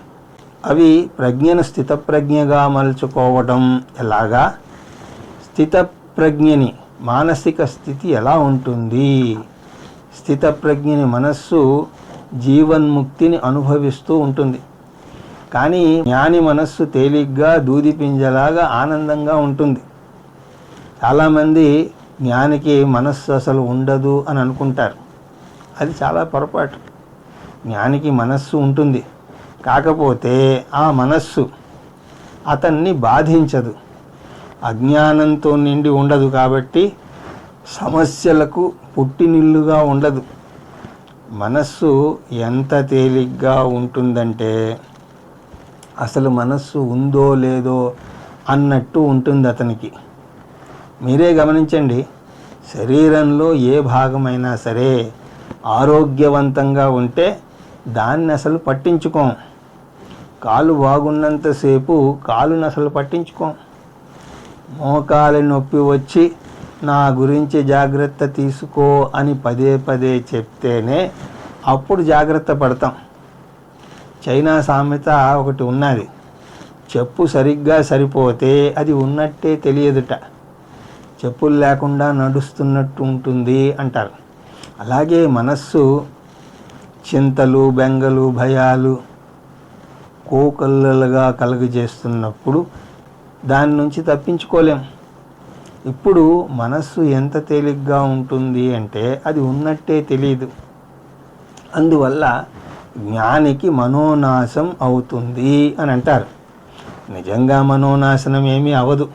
అవి ప్రజ్ఞను స్థితప్రజ్ఞగా మలుచుకోవడం ఎలాగా, స్థితప్రజ్ఞని మానసిక స్థితి ఎలా ఉంటుంది, స్థితప్రజ్ఞని మనస్సు జీవన్ముక్తిని అనుభవిస్తూ ఉంటుంది. కానీ జ్ఞాని మనస్సు తేలిగ్గా దూదిపింజలాగా ఆనందంగా ఉంటుంది. చాలామంది జ్ఞానికి మనస్సు అసలు ఉండదు అని అనుకుంటారు. అది చాలా పొరపాటు. జ్ఞానికి మనస్సు ఉంటుంది, కాకపోతే ఆ మనస్సు అతన్ని బాధించదు. అజ్ఞానంతో నిండి ఉండదు కాబట్టి సమస్యలకు పుట్టినిల్లుగా ఉండదు. మనస్సు ఎంత తేలిగ్గా ఉంటుందంటే అసలు మనస్సు ఉందో లేదో అన్నట్టు ఉంటుంది అతనికి. మీరే గమనించండి, శరీరంలో ఏ భాగమైనా సరే ఆరోగ్యవంతంగా ఉంటే దాన్ని అసలు పట్టించుకోం. కాలు బాగున్నంతసేపు కాలుని అసలు పట్టించుకోం. మోకాలి నొప్పి వచ్చి నా గురించి జాగ్రత్త తీసుకో అని పదే పదే చెప్తేనే అప్పుడు జాగ్రత్త పడతాం. చైనా సామెత ఒకటి ఉన్నది, చెప్పు సరిగ్గా సరిపోతే అది ఉన్నట్టే తెలియదుట, చెప్పులు లేకుండా నడుస్తున్నట్టు ఉంటుంది అంటారు. అలాగే మనస్సు చింతలు, బెంగలు, భయాలు కోకల్లలుగా కలుగజేస్తున్నప్పుడు దాని నుంచి తప్పించుకోలేం. ఇప్పుడు మనస్సు ఎంత తేలిగ్గా ఉంటుంది అంటే అది ఉన్నట్టే తెలియదు. అందువల్ల జ్ఞానికి మనోనాశం అవుతుంది అని అంటారు. నిజంగా మనోనాశనం ఏమీ అవదు.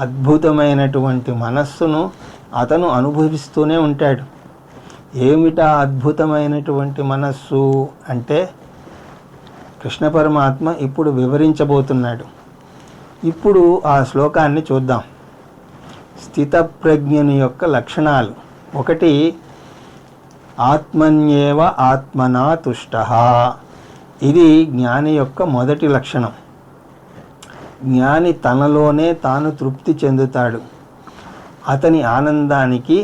అద్భుతమైనటువంటి మనస్సును అతను అనుభవిస్తూనే ఉంటాడు. ఏమిటా అద్భుతమైనటువంటి మనస్సు అంటే కృష్ణ పరమాత్మ ఇప్పుడు వివరించబోతున్నాడు. ఇప్పుడు ఆ శ్లోకాన్ని చూద్దాం. స్థితప్రజ్ఞని యొక్క లక్షణాలు. 1, ఆత్మన్యేవ ఆత్మనా తుష్టః. ఇది జ్ఞాని యొక్క మొదటి లక్షణం. జ్ఞాని తనలోనే తాను తృప్తి చెందుతాడు. అతని ఆనందానికి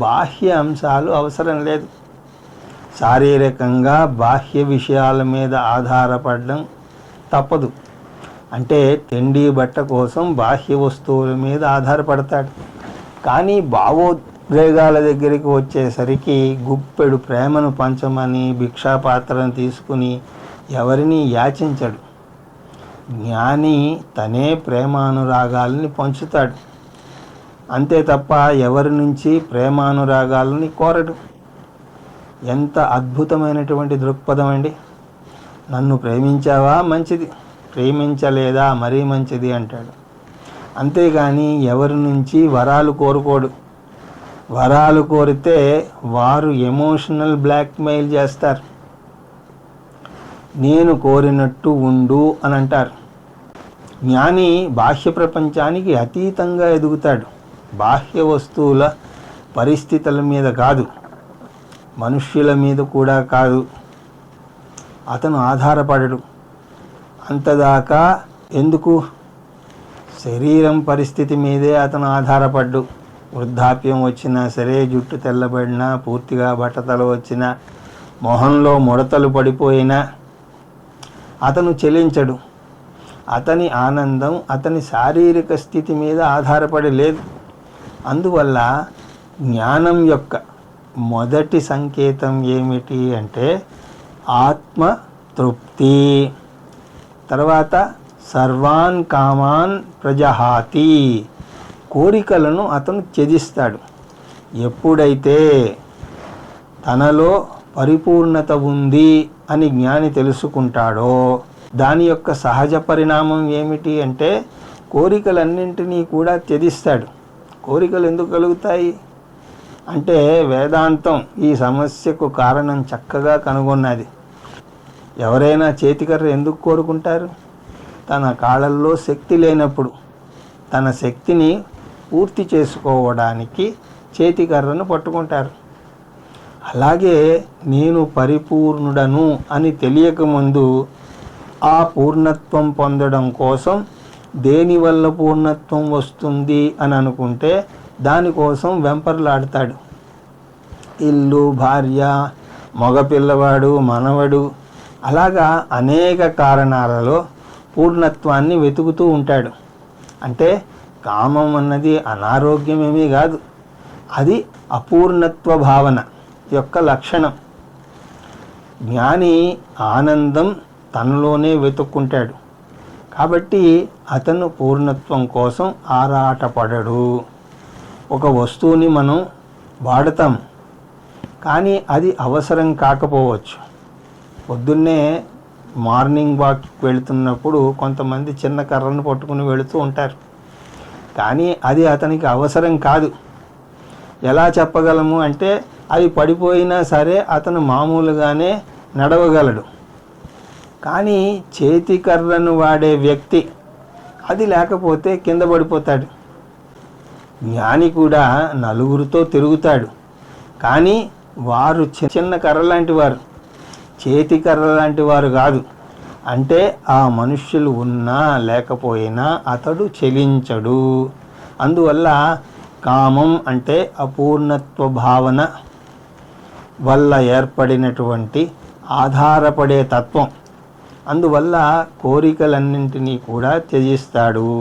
బాహ్య అంశాలు అవసరం లేదు. శారీరకంగా బాహ్య విషయాల మీద ఆధారపడడం తప్పదు. అంటే తిండి బట్ట కోసం బాహ్య వస్తువుల మీద ఆధారపడతాడు. కానీ భావోద్వేగాల దగ్గరికి వచ్చేసరికి గుప్పెడు ప్రేమను పంచమని భిక్షాపాత్రను తీసుకుని ఎవరిని యాచించడు. జ్ఞాని తనే ప్రేమానురాగాలని పంచుతాడు. అంతే తప్ప ఎవరి నుంచి ప్రేమానురాగాలని కోరడు. ఎంత అద్భుతమైనటువంటి దృక్పథం అండి. నన్ను ప్రేమించావా మంచిది, ప్రేమించలేదా మరీ మంచిది అంటాడు. అంతేగాని ఎవరి నుంచి వరాలు కోరుకోడు. వరాలు కోరితే వారు ఎమోషనల్ బ్లాక్మెయిల్ చేస్తారు. నేను కోరినట్టు ఉండు అని అంటారు. జ్ఞాని బాహ్య ప్రపంచానికి అతీతంగా ఎదుగుతాడు. బాహ్య వస్తువుల పరిస్థితుల మీద కాదు, మనుష్యుల మీద కూడా కాదు అతను ఆధారపడడు. అంతదాకా ఎందుకు? శరీరం పరిస్థితి మీదే అతను ఆధారపడ్డు. వృద్ధాప్యం వచ్చినా సరే, జుట్టు తెల్లబడినా, పూర్తిగా బట్టతల వచ్చినా, మొహంలో ముడతలు పడిపోయినా అతను చెలించడు. అతని ఆనందం అతని శారీరక స్థితి మీద ఆధారపడి లేదు. అందువల్ల జ్ఞానం యొక్క మొదటి సంకేతం ఏమిటి అంటే ఆత్మతృప్తి. తర్వాత సర్వాన్ కామాన్ ప్రజహాతి, కోరికలను అతను త్యజిస్తాడు. ఎప్పుడైతే తనలో పరిపూర్ణత ఉంది అని జ్ఞాని తెలుసుకుంటాడో దాని యొక్క సహజ పరిణామం ఏమిటి అంటే కోరికలన్నింటినీ కూడా త్యజిస్తాడు. కోరికలు ఎందుకు కలుగుతాయి అంటే వేదాంతం ఈ సమస్యకు కారణం చక్కగా కనుగొన్నది. ఎవరైనా చేతికర్ర ఎందుకు కోరుకుంటారు? తన కాళ్ళల్లో శక్తి లేనప్పుడు తన శక్తిని పూర్తి చేసుకోవడానికి చేతికర్రను పట్టుకుంటారు. అలాగే నేను పరిపూర్ణుడను అని తెలియకముందు ఆ పూర్ణత్వం పొందడం కోసం దేనివల్ల పూర్ణత్వం వస్తుంది అని అనుకుంటే దానికోసం వెంపర్లాడతాడు. ఇల్లు, భార్య, మగపిల్లవాడు, మనవడు, అలాగా అనేక కారణాలలో పూర్ణత్వాన్ని వెతుకుతూ ఉంటాడు. అంటే కామం అన్నది అనారోగ్యమేమీ కాదు, అది అపూర్ణత్వ భావన యొక్క లక్షణం. జ్ఞాని ఆనందం తనలోనే వెతుక్కుంటాడు కాబట్టి అతను పూర్ణత్వం కోసం ఆరాటపడడు. ఒక వస్తువుని మనం వాడతాం కానీ అది అవసరం కాకపోవచ్చు. పొద్దున్నే మార్నింగ్ వాక్కి వెళుతున్నప్పుడు కొంతమంది చిన్న కర్రను పట్టుకుని వెళుతూ ఉంటారు కానీ అది అతనికి అవసరం కాదు. ఎలా చెప్పగలము అంటే అది పడిపోయినా సరే అతను మామూలుగానే నడవగలడు. కానీ చేతి కర్రను వాడే వ్యక్తి అది లేకపోతే కింద పడిపోతాడు. జ్ఞాని కూడా నలుగురితో తిరుగుతాడు కానీ వారు చిన్న కర్ర లాంటి వారు, చేతి కర్ర లాంటి వారు కాదు. అంటే ఆ మనుష్యులు ఉన్నా లేకపోయినా అతడు చలించడు. అందువల్ల కామం అంటే అపూర్ణత్వ భావన వల్ల ఏర్పడినటువంటి ఆధారపడే తత్వం. అందువల్ల కోరికలన్నింటినీ కూడా త్యజిస్తాడు.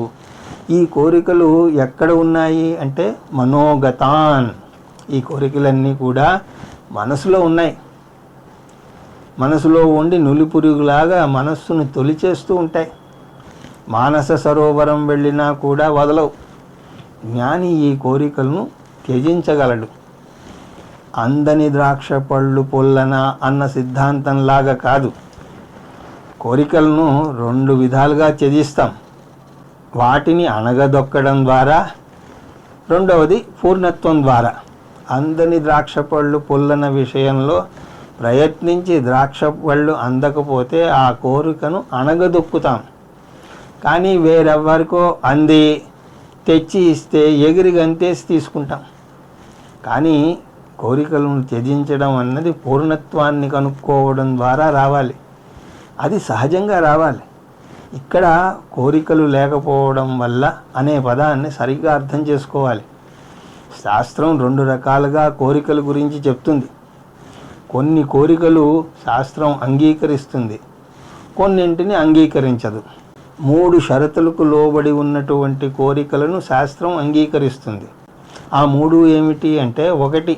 ఈ కోరికలు ఎక్కడ ఉన్నాయి అంటే మనోగతాన్. ఈ కోరికలన్నీ కూడా మనసులో ఉన్నాయి. మనసులో ఉండి నులిపురుగులాగా మనస్సును తొలిచేస్తూ ఉంటాయి. మానస సరోవరం వెళ్ళినా కూడా వదలవు. జ్ఞాని ఈ కోరికలను త్యజించగలడు. అందని ద్రాక్ష పళ్ళు పొల్లన అన్న సిద్ధాంతంలాగా కాదు. కోరికలను రెండు విధాలుగా త్యజిస్తాం. వాటిని అణగదొక్కడం ద్వారా, రెండవది పూర్ణత్వం ద్వారా. అందని ద్రాక్ష పళ్ళు పొల్లన విషయంలో ప్రయత్నించి ద్రాక్ష పళ్ళు అందకపోతే ఆ కోరికను అణగదొక్కుతాం. కానీ వేరెవ్వరికో అంది తెచ్చి ఇస్తే ఎగిరి గంతేసి తీసుకుంటాం. కానీ కోరికలను త్యజించడం అన్నది పూర్ణత్వాన్ని కనుక్కోవడం ద్వారా రావాలి. అది సహజంగా రావాలి. ఇక్కడ కోరికలు లేకపోవడం వల్ల అనే పదాన్ని సరిగ్గా అర్థం చేసుకోవాలి. శాస్త్రం రెండు రకాలుగా కోరికల గురించి చెప్తుంది. కొన్ని కోరికలు శాస్త్రం అంగీకరిస్తుంది, కొన్నింటిని అంగీకరించదు. 3 షరతులకు లోబడి ఉన్నటువంటి కోరికలను శాస్త్రం అంగీకరిస్తుంది. ఆ 3 ఏమిటి అంటే, 1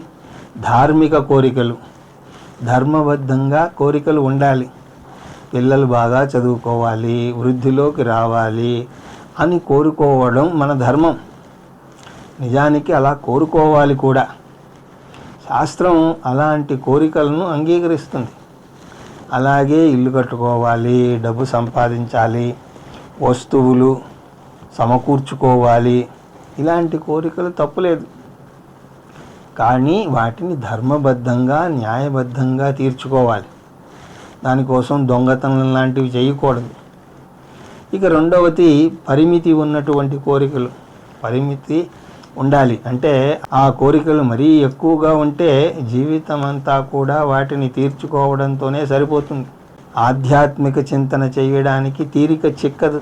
ధార్మిక కోరికలు. ధర్మబద్ధంగా కోరికలు ఉండాలి. పిల్లలు బాగా చదువుకోవాలి, వృద్ధిలోకి రావాలి అని కోరుకోవడం మన ధర్మం. నిజానికి అలా కోరుకోవాలి కూడా. శాస్త్రం అలాంటి కోరికలను అంగీకరిస్తుంది. అలాగే ఇల్లు కట్టుకోవాలి, డబ్బు సంపాదించాలి, వస్తువులు సమకూర్చుకోవాలి, ఇలాంటి కోరికలు తప్పులేదు. కానీ వాటిని ధర్మబద్ధంగా న్యాయబద్ధంగా తీర్చుకోవాలి. దానికోసం దొంగతనం లాంటివి చేయకూడదు. ఇక రెండవది పరిమితి ఉన్నటువంటి కోరికలు. పరిమితి ఉండాలి. అంటే ఆ కోరికలు మరీ ఎక్కువగా ఉంటే జీవితం అంతా కూడా వాటిని తీర్చుకోవడంతోనే సరిపోతుంది. ఆధ్యాత్మిక చింతన చేయడానికి తీరిక చిక్కదు.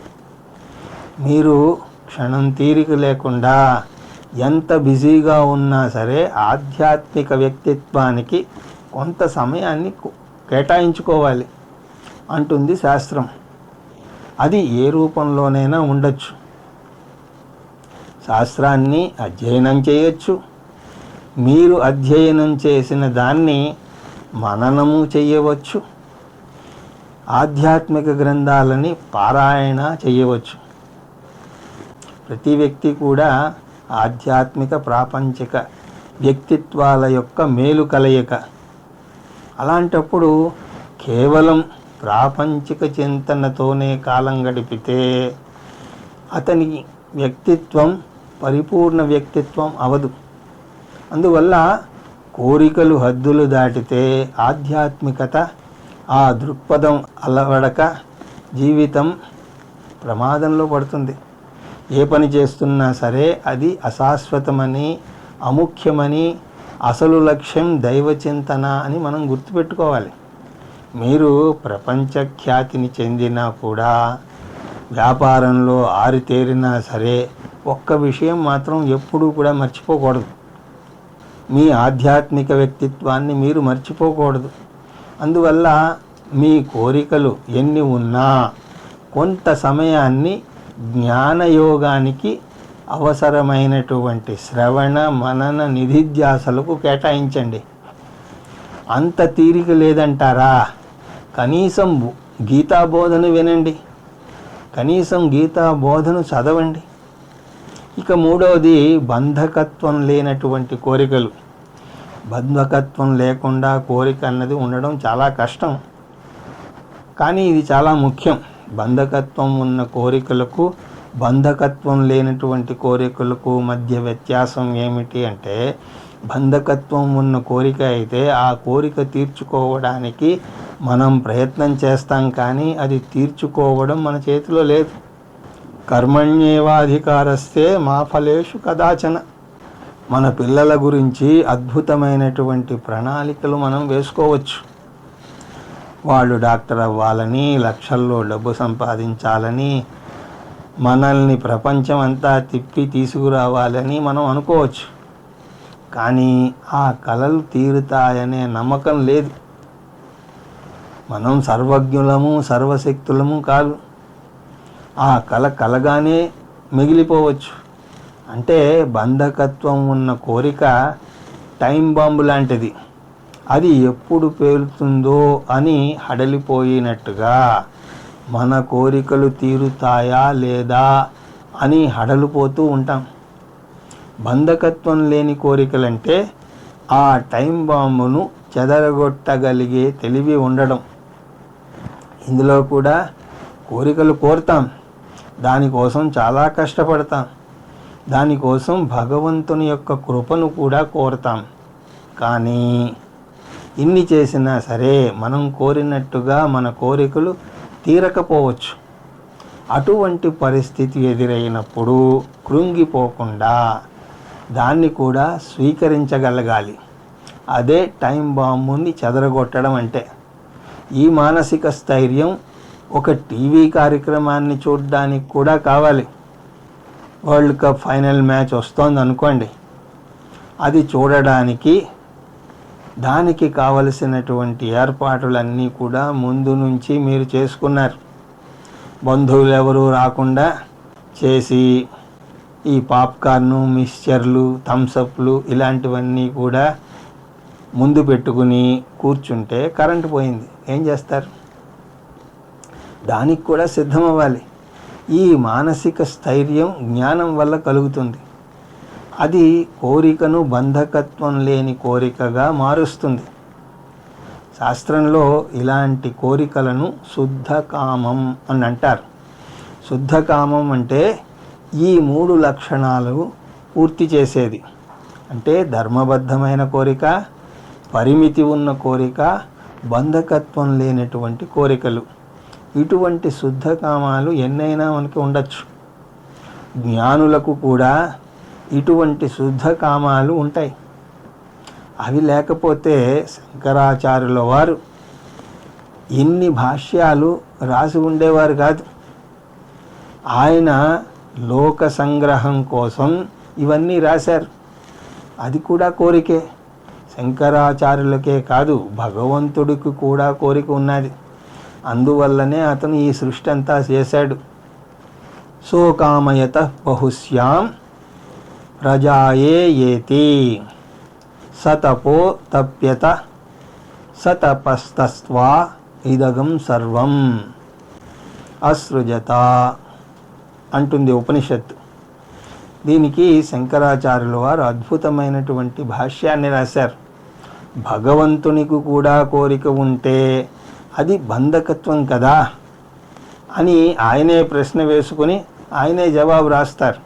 మీరు క్షణం తీరిక లేకుండా ఎంత బిజీగా ఉన్నా సరే ఆధ్యాత్మిక వ్యక్తిత్వానికి కొంత సమయాన్ని కేటాయించుకోవాలి అంటుంది శాస్త్రం. అది ఏ రూపంలోనైనా ఉండొచ్చు. శాస్త్రాన్ని అధ్యయనం చేయొచ్చు. మీరు అధ్యయనం చేసిన దాన్ని మననము చేయవచ్చు. ఆధ్యాత్మిక గ్రంథాలని పారాయణ చేయవచ్చు. ప్రతి వ్యక్తి కూడా ఆధ్యాత్మిక ప్రాపంచిక వ్యక్తిత్వాల యొక్క మేలు కలయిక. అలాంటప్పుడు కేవలం ప్రాపంచిక చింతనతోనే కాలం గడిపితే అతని వ్యక్తిత్వం పరిపూర్ణ వ్యక్తిత్వం అవదు. అందువల్ల కోరికలు హద్దులు దాటితే ఆధ్యాత్మికత, ఆ దృక్పథం అలవడక జీవితం ప్రమాదంలో పడుతుంది. ఏ పని చేస్తున్నా సరే అది అశాశ్వతమని, అముఖ్యమని, అసలు లక్ష్యం దైవచింతన అని మనం గుర్తుపెట్టుకోవాలి. మీరు ప్రపంచ ఖ్యాతిని చెందినా కూడా, వ్యాపారంలో ఆరితేరినా సరే, ఒక్క విషయం మాత్రం ఎప్పుడూ కూడా మర్చిపోకూడదు. మీ ఆధ్యాత్మిక వ్యక్తిత్వాన్ని మీరు మర్చిపోకూడదు. అందువల్ల మీ కోరికలు ఎన్ని ఉన్నా కొంత సమయాన్ని జ్ఞానయోగానికి అవసరమైనటువంటి శ్రవణ మనన నిధిధ్యాసలకు కేటాయించండి. అంత తీరిక లేదంటారా? కనీసం గీతాబోధన వినండి, కనీసం గీతాబోధను చదవండి. ఇక మూడవది బంధకత్వం లేనటువంటి కోరికలు. బంధకత్వం లేకుండా కోరిక అన్నది ఉండడం చాలా కష్టం, కానీ ఇది చాలా ముఖ్యం. బంధకత్వం ఉన్న కోరికలకు, బంధకత్వం లేనటువంటి కోరికలకు మధ్య వ్యత్యాసం ఏమిటి అంటే, బంధకత్వం ఉన్న కోరిక అయితే ఆ కోరిక తీర్చుకోవడానికి మనం ప్రయత్నం చేస్తాం, కానీ అది తీర్చుకోవడం మన చేతిలో లేదు. కర్మణ్యేవాధికారస్తే మా ఫలేషు కదాచన. మన పిల్లల గురించి అద్భుతమైనటువంటి ప్రణాళికలు మనం వేసుకోవచ్చు. వాళ్ళు డాక్టర్ అవ్వాలని, లక్షల్లో డబ్బు సంపాదించాలని, మనల్ని ప్రపంచం అంతా తిప్పి తీసుకురావాలని మనం అనుకోవచ్చు. కానీ ఆ కలలు తీరుతాయనే నమ్మకం లేదు. మనం సర్వజ్ఞులము, సర్వశక్తులము కాదు. ఆ కల కలగానే మిగిలిపోవచ్చు. అంటే బంధకత్వం ఉన్న కోరిక టైం బాంబు లాంటిది. అది ఎప్పుడు పేలుతుందో అని హడలిపోయినట్టుగా మన కోరికలు తీరుతాయా లేదా అని హడలిపోతూ ఉంటాం. బంధకత్వం లేని కోరికలంటే ఆ టైం బాంబును చెదరగొట్టగలిగే తెలివి ఉండడం. ఇందులో కూడా కోరికలు కోరుతాం, దానికోసం చాలా కష్టపడతాం, దానికోసం భగవంతుని యొక్క కృపను కూడా కోరుతాం. కానీ ఇన్ని చేసినా సరే మనం కోరినట్టుగా మన కోరికలు తీరకపోవచ్చు. అటువంటి పరిస్థితి ఎదురైనప్పుడు కృంగిపోకుండా దాన్ని కూడా స్వీకరించగలగాలి. అదే టైం బాంబుని చెదరగొట్టడం అంటే. ఈ మానసిక స్థైర్యం ఒక టీవీ కార్యక్రమాన్ని చూడడానికి కూడా కావాలి. వరల్డ్ కప్ ఫైనల్ మ్యాచ్ వస్తోంది అనుకోండి, అది చూడడానికి దానికి కావలసినటువంటి ఏర్పాటులన్నీ కూడా ముందు నుంచి మీరు చేసుకున్నారు. బంధువులు ఎవరు రాకుండా చేసి ఈ పాప్కార్ను, మిక్స్చర్లు, థమ్సప్లు ఇలాంటివన్నీ కూడా ముందు పెట్టుకుని కూర్చుంటే కరెంటు పోయింది, ఏం చేస్తారు? దానికి కూడా సిద్ధమవ్వాలి. ఈ మానసిక స్థైర్యం జ్ఞానం వల్ల కలుగుతుంది. అది కోరికను బంధకత్వం లేని కోరికగా మారుస్తుంది. శాస్త్రంలో ఇలాంటి కోరికలను శుద్ధ కామం అని అంటారు. శుద్ధ కామం అంటే ఈ 3 లక్షణాలు పూర్తి చేసేది. అంటే ధర్మబద్ధమైన కోరిక, పరిమితి ఉన్న కోరిక, బంధకత్వం లేనటువంటి కోరికలు. ఇటువంటి శుద్ధ కామాలు ఎన్నైనా మనకి ఉండొచ్చు. జ్ఞానులకు కూడా ఇటువంటి శుద్ధ కామాలు ఉంటాయి. అవి లేకపోతే శంకరాచార్యుల వారు ఇన్ని భాష్యాలు రాసి ఉండేవారు కాదు. ఆయన లోక సంగ్రహం కోసం ఇవన్నీ రాశారు. అది కూడా కోరికే. శంకరాచార్యులకే కాదు, భగవంతుడికి కూడా కోరిక ఉన్నది. అందువల్లనే అతను ఈ సృష్టి అంతా చేశాడు. సో కామయత బహుశ్యాం ప్రజాయే ఏతి సతపో తప్యత సతపస్తస్వా ఇదగం సర్వం అసృజత అంటుంది ఉపనిషత్తు. దీనికి శంకరాచార్యుల వారు అద్భుతమైనటువంటి భాష్యాన్ని రాశారు. భగవంతునికి కూడా కోరిక ఉంటే అది బంధకత్వం కదా అని ఆయనే ప్రశ్న వేసుకొని ఆయనే జవాబు రాస్తారు.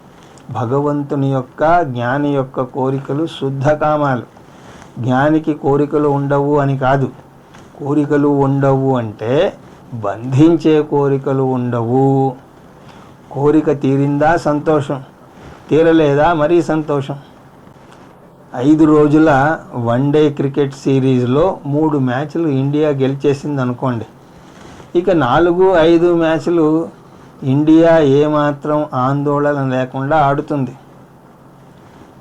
భగవంతుని యొక్క జ్ఞాని యొక్క కోరికలు శుద్ధ కామాలు. జ్ఞానికి కోరికలు ఉండవు అని కాదు. కోరికలు ఉండవు అంటే బంధించే కోరికలు ఉండవు. కోరిక తీరిందా సంతోషం, తీరలేదా మరీ సంతోషం. 5 రోజుల వన్డే క్రికెట్ సిరీస్లో 3 మ్యాచ్లు ఇండియా గెలిచేసింది అనుకోండి. ఇక 4-5 మ్యాచ్లు ఇండియా ఏమాత్రం ఆందోళన లేకుండా ఆడుతుంది.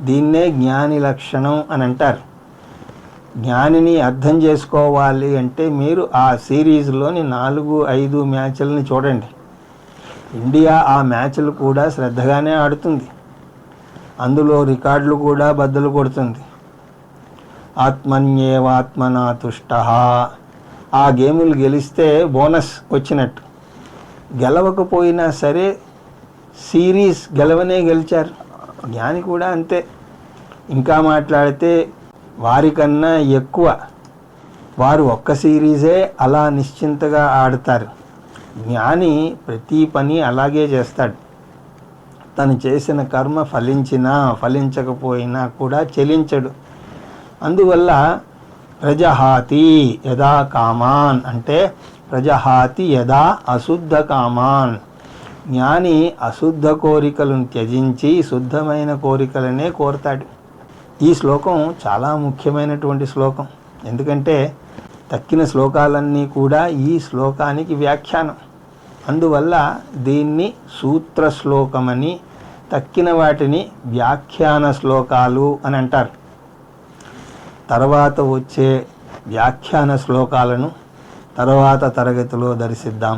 దీన్నే జ్ఞాని లక్షణం అని అంటారు. జ్ఞానిని అర్థం చేసుకోవాలి అంటే మీరు ఆ సిరీస్లోని 4-5 మ్యాచ్లని చూడండి. ఇండియా ఆ మ్యాచ్లు కూడా శ్రద్ధగానే ఆడుతుంది. అందులో రికార్డులు కూడా బద్దలు కొడుతుంది. ఆత్మన్యేవాత్మనా తుష్టః. ఆ గేములు గెలిస్తే బోనస్ వచ్చినట్టు. గెలవకపోయినా సరే సిరీస్ గెలవనే గెలిచారు. జ్ఞాని కూడా అంతే. ఇంకా మాట్లాడితే వారికన్నా ఎక్కువ. వారు ఒక్క సిరీసే అలా నిశ్చింతగా ఆడతారు. జ్ఞాని ప్రతి పని అలాగే చేస్తాడు. తను చేసిన కర్మ ఫలించినా ఫలించకపోయినా కూడా చెలించడు. అందువల్ల ప్రజహాతి యదా కామాన్ అంటే ప్రజహాతి యదా అశుద్ధ కామాన్. జ్ఞాని అశుద్ధ కోరికలను త్యజించి శుద్ధమైన కోరికలనే కోరతాడు. ఈ శ్లోకం చాలా ముఖ్యమైనటువంటి శ్లోకం. ఎందుకంటే తక్కిన శ్లోకాలన్నీ కూడా ఈ శ్లోకానికి వ్యాఖ్యానం. అందువల్ల దీన్ని సూత్ర శ్లోకమని, తక్కిన వాటిని వ్యాఖ్యాన శ్లోకాలు అని అంటారు. తర్వాత వచ్చే వ్యాఖ్యాన శ్లోకాలను తర్వాత తరగతిలో దర్శిద్దాం.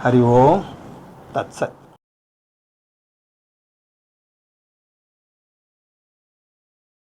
హరి ఓం తత్సత్.